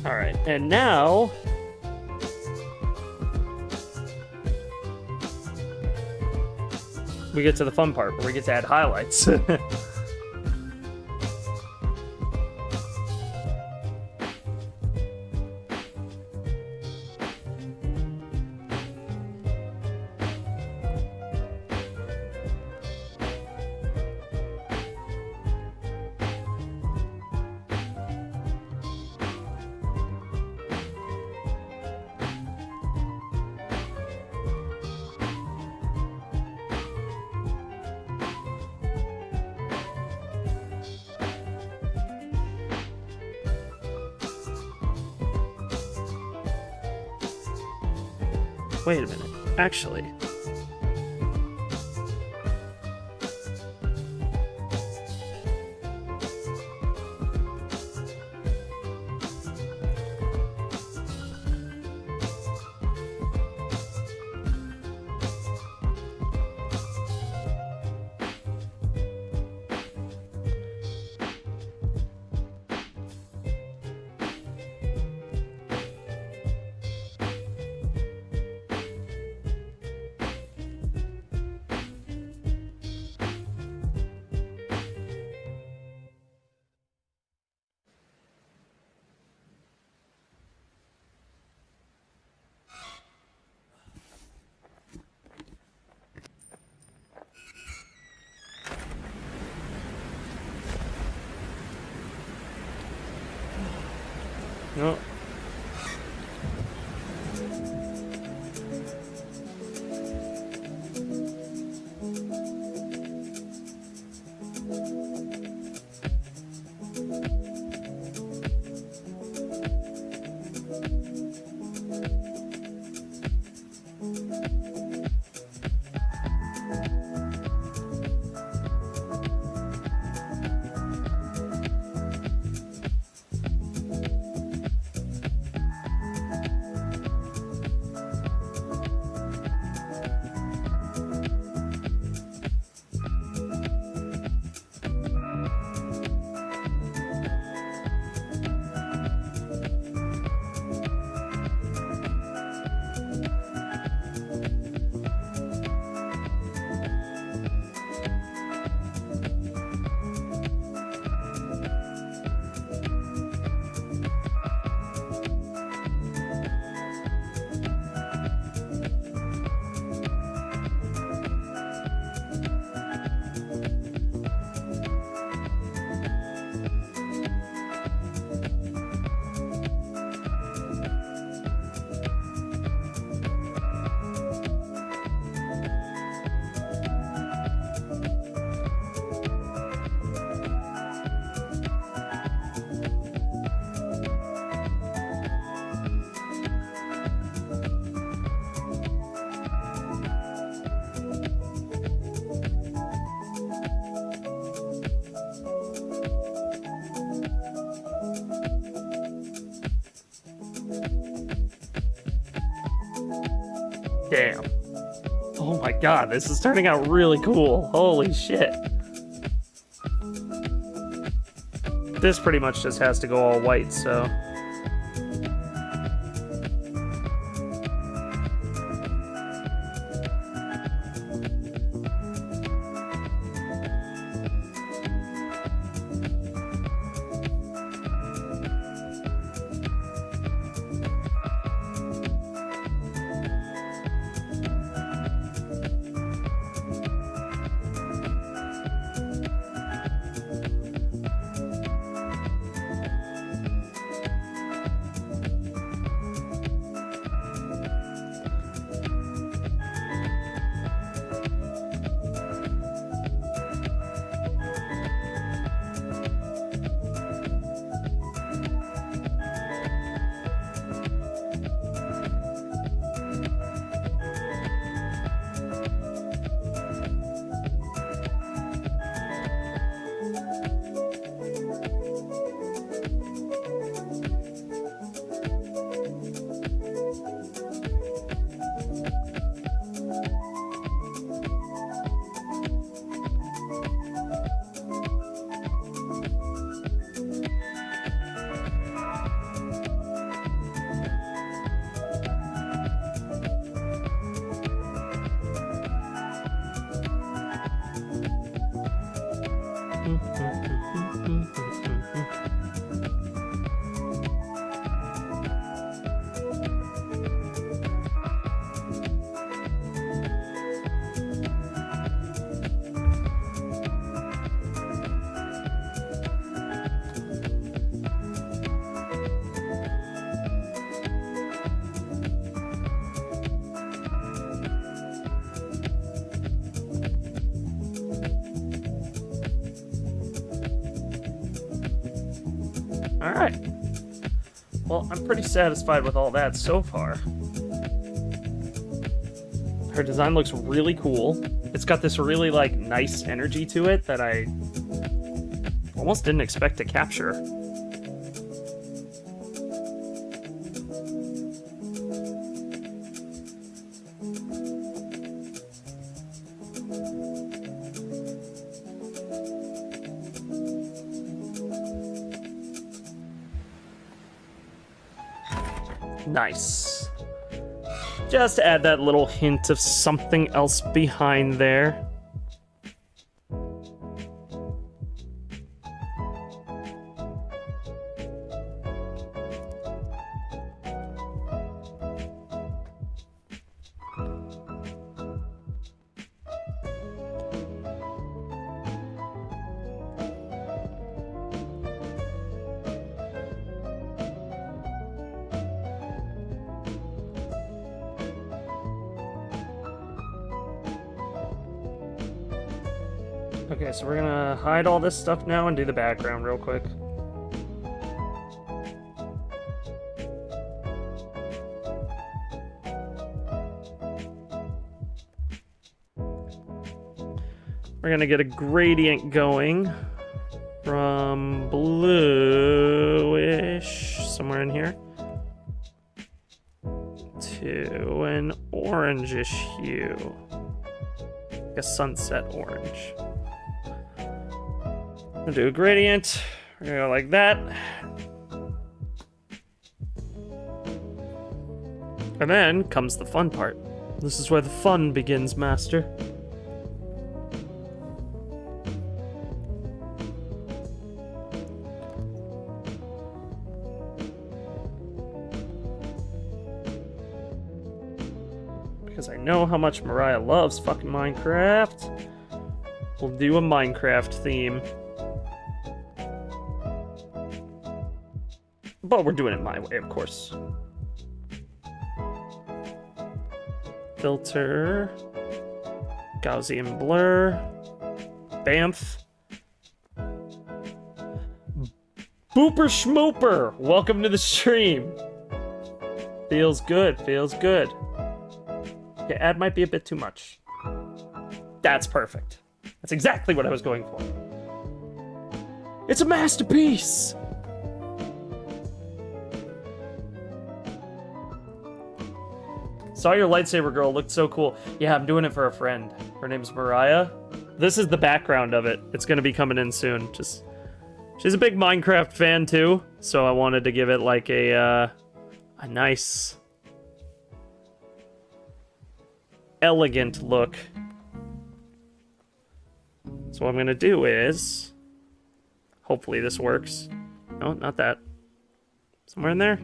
Alright, and now... we get to the fun part, where we get to add highlights. Wait a minute. Actually... no. Damn. Oh my god, this is turning out really cool. Holy shit. This pretty much just has to go all white, so... Alright. Well, I'm pretty satisfied with all that so far. Her design looks really cool. It's got this really, like, nice energy to it that I almost didn't expect to capture. Nice. Just to add that little hint of something else behind there. Okay, so we're gonna hide all this stuff now and do the background real quick. We're gonna get a gradient going from bluish, somewhere in here, to an orangish hue, like a sunset orange. We'll do a gradient. We're gonna go like that. And then comes the fun part. This is where the fun begins, Master. Because I know how much Mariah loves fucking Minecraft. We'll do a Minecraft theme. But we're doing it my way, of course. Filter. Gaussian blur. Bamf. Booper Schmooper! Welcome to the stream. Feels good, feels good. Okay, ad might be a bit too much. That's perfect. That's exactly what I was going for. It's a masterpiece! Saw your lightsaber girl, looked so cool. Yeah, I'm doing it for a friend. Her name's Mariah. This is the background of it. It's gonna be coming in soon. She's a big Minecraft fan too, so I wanted to give it like a nice, elegant look. So what I'm gonna do is, hopefully this works. No, not that. Somewhere in there.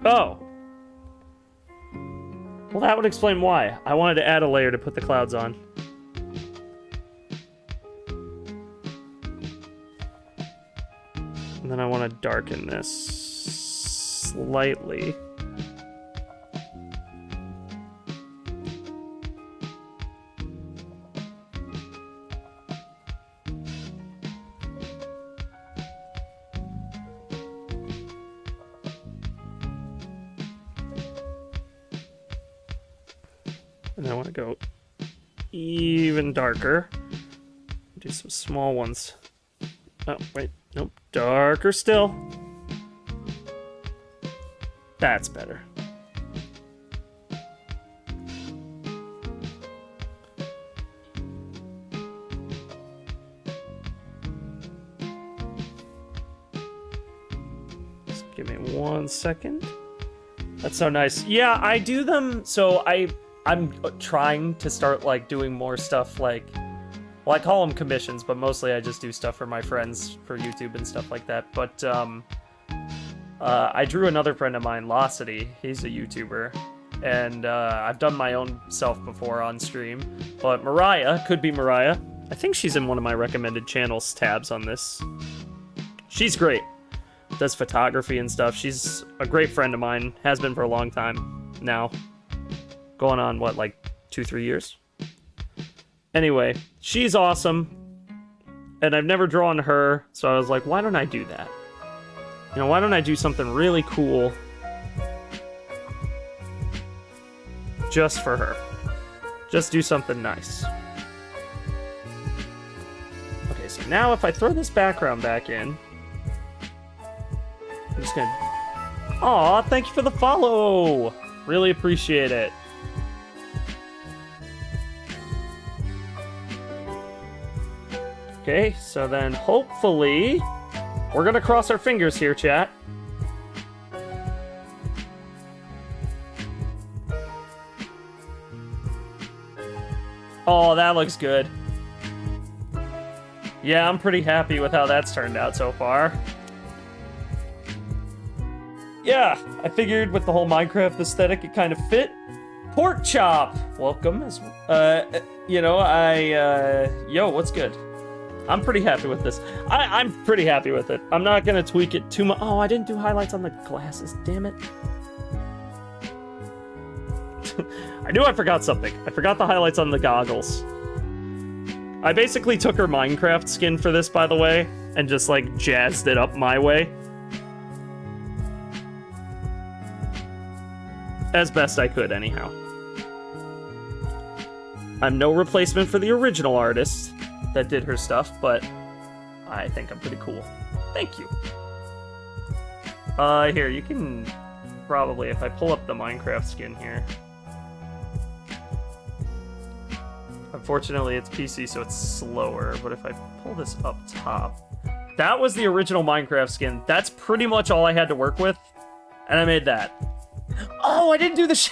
Oh. Well, that would explain why. I wanted to add a layer to put the clouds on. And then I want to darken this slightly. And I want to go even darker. Do some small ones. Oh, wait. Nope. Darker still. That's better. Just give me 1 second. That's so nice. Yeah, I do them. So I'm trying to start like doing more stuff like, well, I call them commissions, but mostly I just do stuff for my friends for YouTube and stuff like that. But I drew another friend of mine, Locity. He's a YouTuber, and I've done my own self before on stream. But Mariah, could be Mariah. I think she's in one of my recommended channels tabs on this. She's great. Does photography and stuff. She's a great friend of mine. Has been for a long time now. Going on, what, like 2-3 years? Anyway, she's awesome. And I've never drawn her, so I was like, why don't I do that? You know, why don't I do something really cool just for her? Just do something nice. Okay, so now if I throw this background back in, I'm just gonna... Aw, thank you for the follow! Really appreciate it. Okay, so then hopefully we're gonna cross our fingers here, chat. Oh, that looks good. Yeah, I'm pretty happy with how that's turned out so far. Yeah, I figured with the whole Minecraft aesthetic, it kind of fit. Pork chop, welcome. You know, yo, what's good? I'm pretty happy with this. I'm pretty happy with it. I'm not gonna tweak it too much. Oh, I didn't do highlights on the glasses, damn it. I knew I forgot something. I forgot the highlights on the goggles. I basically took her Minecraft skin for this, by the way, and just like jazzed it up my way. As best I could, anyhow. I'm no replacement for the original artist that did her stuff, but I think I'm pretty cool. Thank you. Here, you can probably, if I pull up the Minecraft skin here. Unfortunately, it's PC, so it's slower, but if I pull this up top, that was the original Minecraft skin. That's pretty much all I had to work with, and I made that. Oh, I didn't do the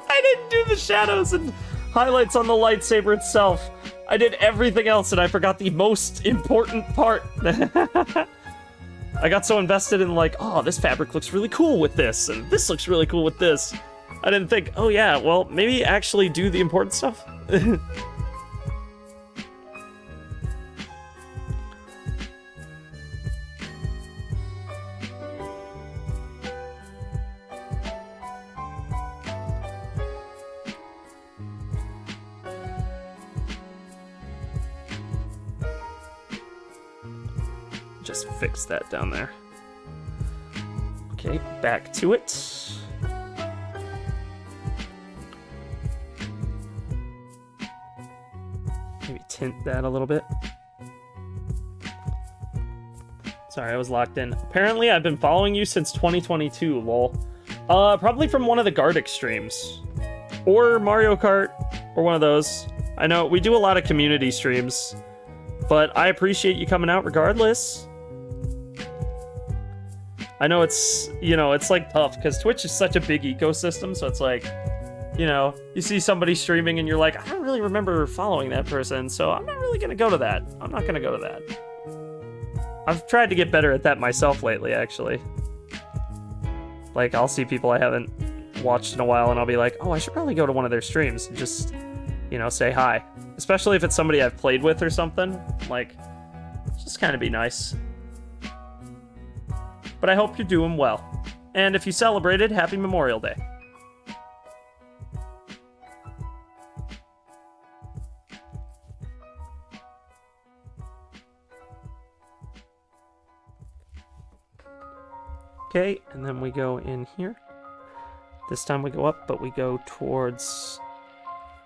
I didn't do the shadows and highlights on the lightsaber itself. I did everything else, and I forgot the most important part. I got so invested in like, oh, this fabric looks really cool with this, and this looks really cool with this. I didn't think, oh yeah, well, maybe actually do the important stuff. Just fix that down there. Okay, back to it. Maybe tint that a little bit. Sorry, I was locked in. Apparently, I've been following you since 2022, lol. Probably from one of the Gartic streams. Or Mario Kart, or one of those. I know, we do a lot of community streams, but I appreciate you coming out regardless. I know it's, you know, it's like tough, because Twitch is such a big ecosystem, so it's like, you know, you see somebody streaming and you're like, I don't really remember following that person, so I'm not really gonna go to that. I'm not gonna go to that. I've tried to get better at that myself lately, actually. Like, I'll see people I haven't watched in a while, and I'll be like, oh, I should probably go to one of their streams and just, you know, say hi. Especially if it's somebody I've played with or something. Like, just kind of be nice. But I hope you're doing well. And if you celebrated, happy Memorial Day. Okay, and then we go in here. This time we go up, but we go towards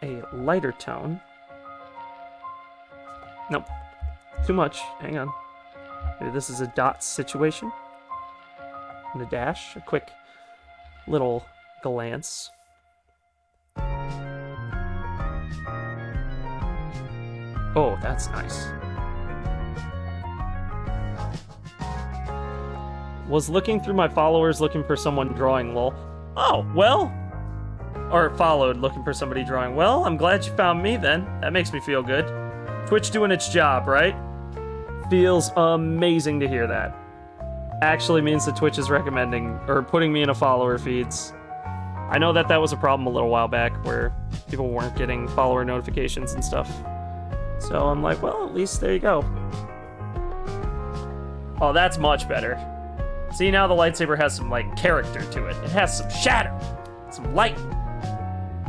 a lighter tone. Nope. Too much. Hang on. Maybe this is a dot situation. And a dash. A quick little glance. Oh, that's nice. Was looking through my followers looking for someone drawing, lol. Oh, well. Or followed looking for somebody drawing. Well, I'm glad you found me then. That makes me feel good. Twitch doing its job, right? Feels amazing to hear that. Actually means that Twitch is recommending or putting me in a follower feeds. I know that was a problem a little while back where people weren't getting follower notifications and stuff. So I'm like, well, at least there you go. Oh, that's much better. See, now the lightsaber has some, like, character to it. It has some shadow, some light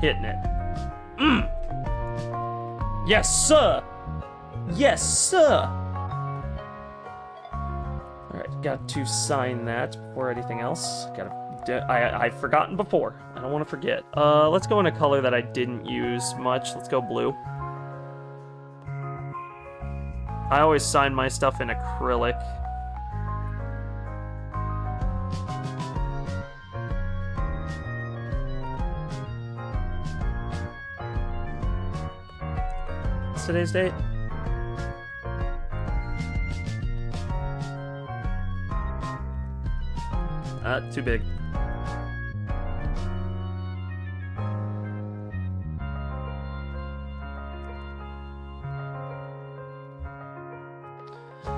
hitting it. Yes, sir. Yes, sir. All right, got to sign that before anything else. I've forgotten before. I don't want to forget. Let's go in a color that I didn't use much. Let's go blue. I always sign my stuff in acrylic. Today's date? Too big.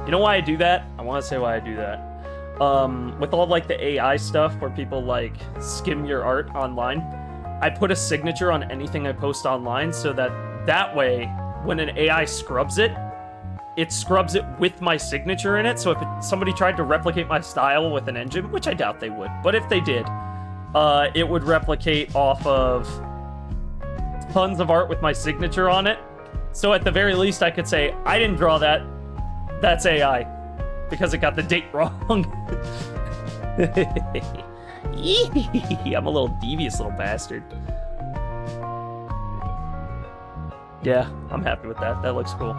You know why I do that? I want to say why I do that. With all like the AI stuff where people like skim your art online, I put a signature on anything I post online so that way when an AI scrubs it, it scrubs it with my signature in it. So if somebody tried to replicate my style with an engine, which I doubt they would, but if they did, it would replicate off of tons of art with my signature on it. So at the very least, I could say, I didn't draw that. That's AI. Because it got the date wrong. I'm a little devious little bastard. Yeah, I'm happy with that. That looks cool.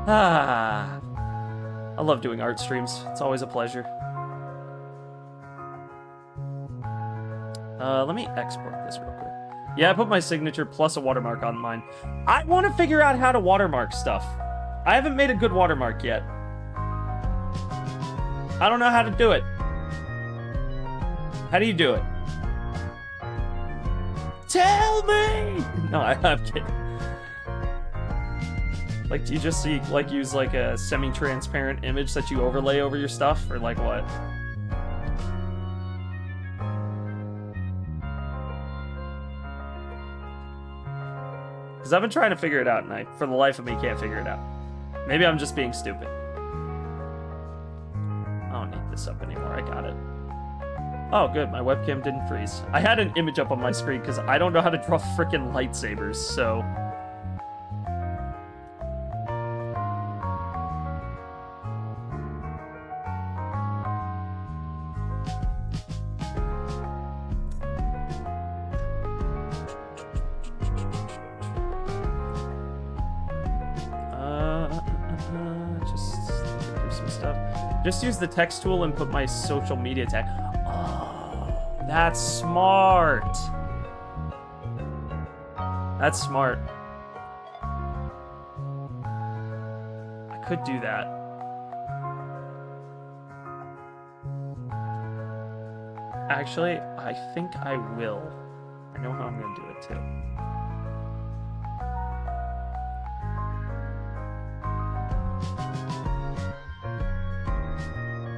I love doing art streams. It's always a pleasure. Let me export this real quick. Yeah, I put my signature plus a watermark on mine. I want to figure out how to watermark stuff. I haven't made a good watermark yet. I don't know how to do it. How do you do it? Tell me! No, I'm kidding. Like, do you just use like a semi-transparent image that you overlay over your stuff, or like what? Because I've been trying to figure it out, and I, for the life of me, can't figure it out. Maybe I'm just being stupid. I don't need this up anymore, I got it. Oh, good, my webcam didn't freeze. I had an image up on my screen because I don't know how to draw frickin' lightsabers, so... Just use the text tool and put my social media tag. Oh, that's smart. That's smart. I could do that. Actually, I think I will. I know how I'm gonna do it too.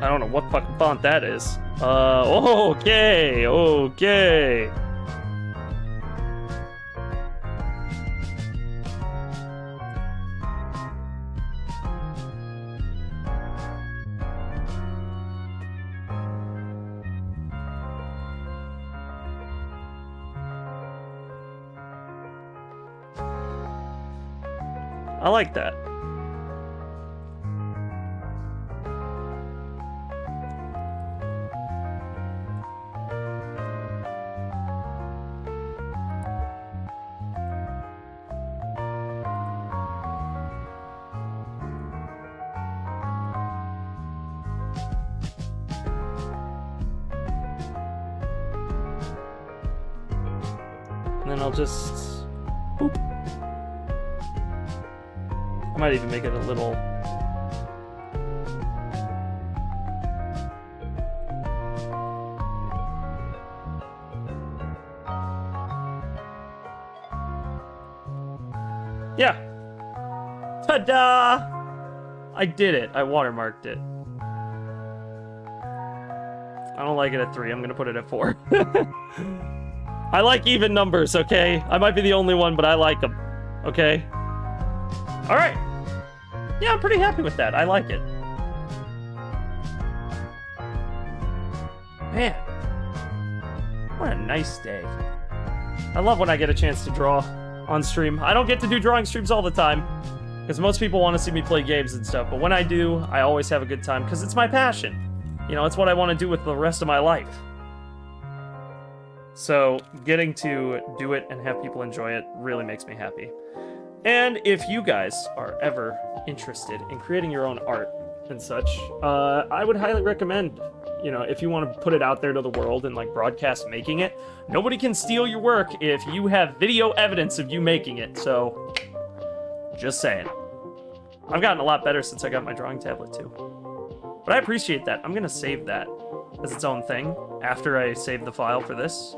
I don't know what fucking font that is. Okay, okay. I like that. And then I'll just boop. I might even make it a little. Yeah. Ta-da! I did it. I watermarked it. I don't like it at 3. I'm gonna put it at 4. I like even numbers, okay? I might be the only one, but I like them. Okay? Alright. Yeah, I'm pretty happy with that. I like it. Man. What a nice day. I love when I get a chance to draw on stream. I don't get to do drawing streams all the time, because most people want to see me play games and stuff, but when I do, I always have a good time, because it's my passion. You know, it's what I want to do with the rest of my life. So, getting to do it and have people enjoy it really makes me happy. And if you guys are ever interested in creating your own art and such, I would highly recommend, you know, if you want to put it out there to the world and, like, broadcast making it, nobody can steal your work if you have video evidence of you making it, so just saying. I've gotten a lot better since I got my drawing tablet, too. But I appreciate that. I'm gonna save that as its own thing after I save the file for this.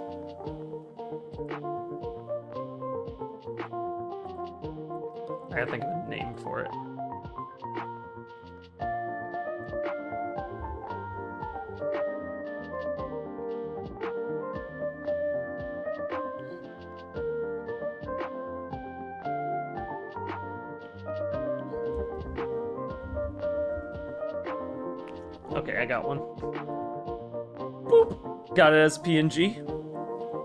I gotta think of a name for it. Okay, I got one. Boop. Got it as PNG.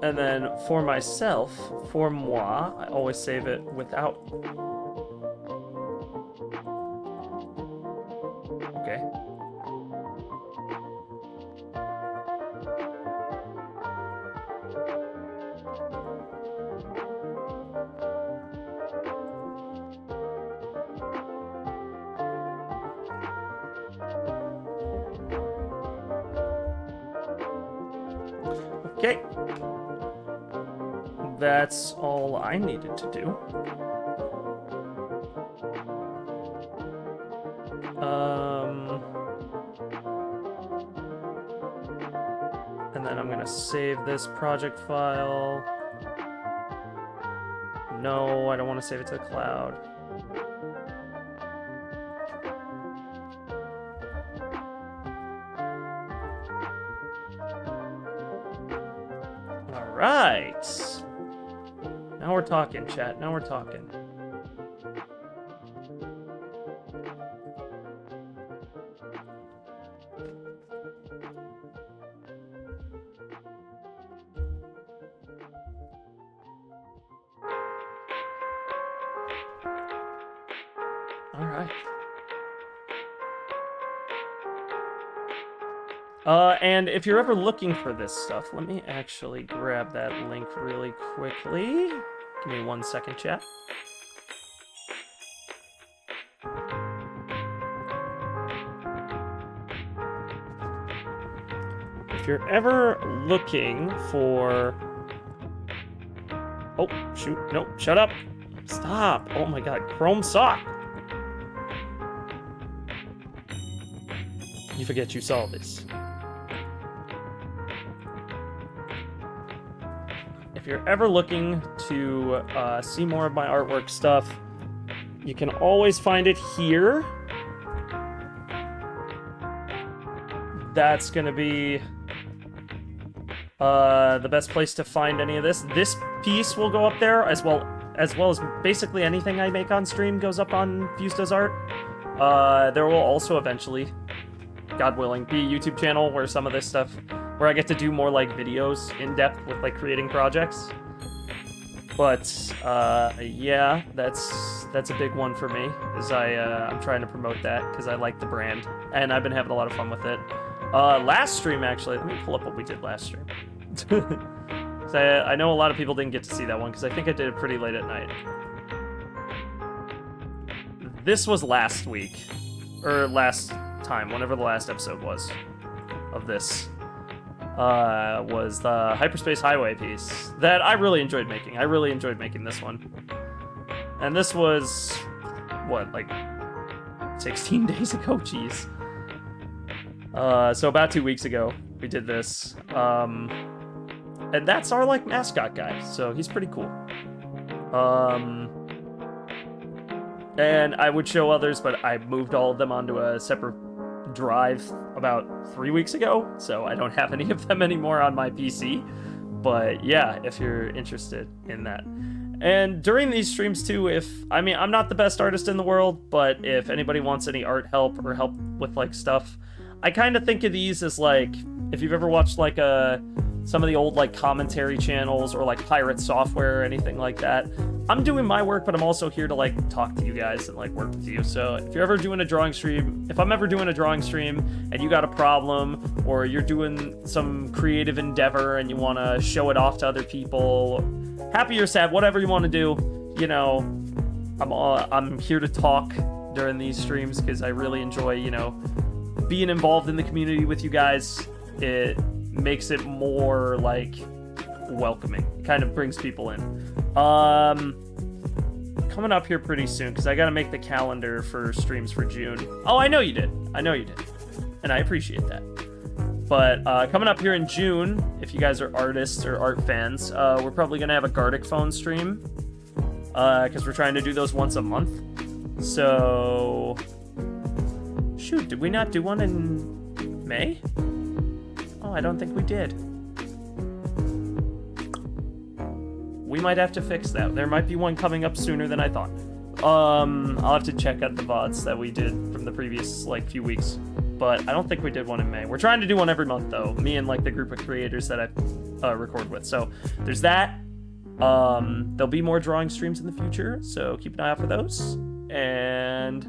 And then for myself, for moi, I always save it without. Okay. Okay. That's all I needed to do. And then I'm gonna save this project file. No, I don't want to save it to the cloud. All right. Now we're talking, chat. Now we're talking. All right. And if you're ever looking for this stuff, let me actually grab that link really quickly. Give me 1 second, chat. you're ever looking for... Oh, shoot. No, shut up. Stop. Oh my god, Chrome Sock. You forget you saw this. If you're ever looking to see more of my artwork stuff, you can always find it here. That's gonna be the best place to find any of this. This piece will go up there, as well as basically anything I make on stream goes up on Fuse Does Art. There will also eventually, God willing, be a YouTube channel where some of this stuff, where I get to do more like videos in depth with like creating projects. But yeah, that's a big one for me, is I'm trying to promote that because I like the brand and I've been having a lot of fun with it. Last stream, actually, let me pull up what we did last stream. So I know a lot of people didn't get to see that one because I think I did it pretty late at night. This was last week, or last time, whenever the last episode was of this. Was the Hyperspace Highway piece that I really enjoyed making. I really enjoyed making this one. And this was, what, like 16 days ago? Jeez. So about 2 weeks ago, we did this. And that's our, like, mascot guy, so he's pretty cool. And I would show others, but I moved all of them onto a separate drive about 3 weeks ago, so I don't have any of them anymore on my PC. But yeah, if you're interested in that. And during these streams too, I'm not the best artist in the world, but if anybody wants any art help or help with like stuff, I kind of think of these as like, if you've ever watched like some of the old like commentary channels or like Pirate Software or anything like that, I'm doing my work, but I'm also here to like talk to you guys and like work with you. So if you're ever doing a drawing stream, if I'm ever doing a drawing stream and you got a problem, or you're doing some creative endeavor and you want to show it off to other people, happy or sad, whatever you want to do, you know, I'm here to talk during these streams because I really enjoy, you know, being involved in the community with you guys. It makes it more like welcoming. It kind of brings people in. Coming up here pretty soon, because I gotta make the calendar for streams for June. Oh, I know you did. I know you did. And I appreciate that. But coming up here in June, if you guys are artists or art fans, we're probably gonna have a Gartic Phone stream. Because we're trying to do those once a month. So... Shoot, did we not do one in May? Oh, I don't think we did. We might have to fix that. There might be one coming up sooner than I thought. I'll have to check out the VODs that we did from the previous, like, few weeks. But I don't think we did one in May. We're trying to do one every month, though. Me and, like, the group of creators that I record with. So, there's that. There'll be more drawing streams in the future, so keep an eye out for those. And...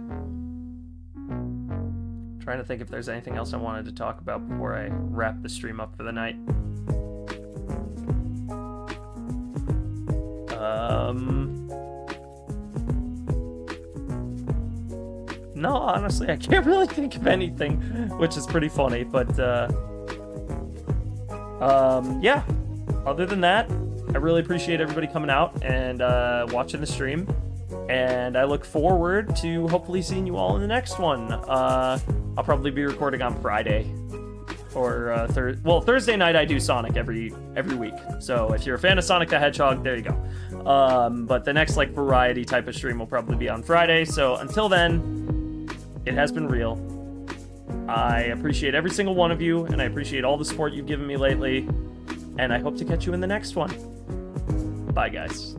trying to think if there's anything else I wanted to talk about before I wrap the stream up for the night. No, honestly, I can't really think of anything, which is pretty funny, but, yeah. Other than that, I really appreciate everybody coming out and, watching the stream, and I look forward to hopefully seeing you all in the next one. I'll probably be recording on Friday, or, Thursday night I do Sonic every week, so if you're a fan of Sonic the Hedgehog, there you go. But the next, like, variety type of stream will probably be on Friday, so until then, it has been real. I appreciate every single one of you, and I appreciate all the support you've given me lately, and I hope to catch you in the next one. Bye, guys.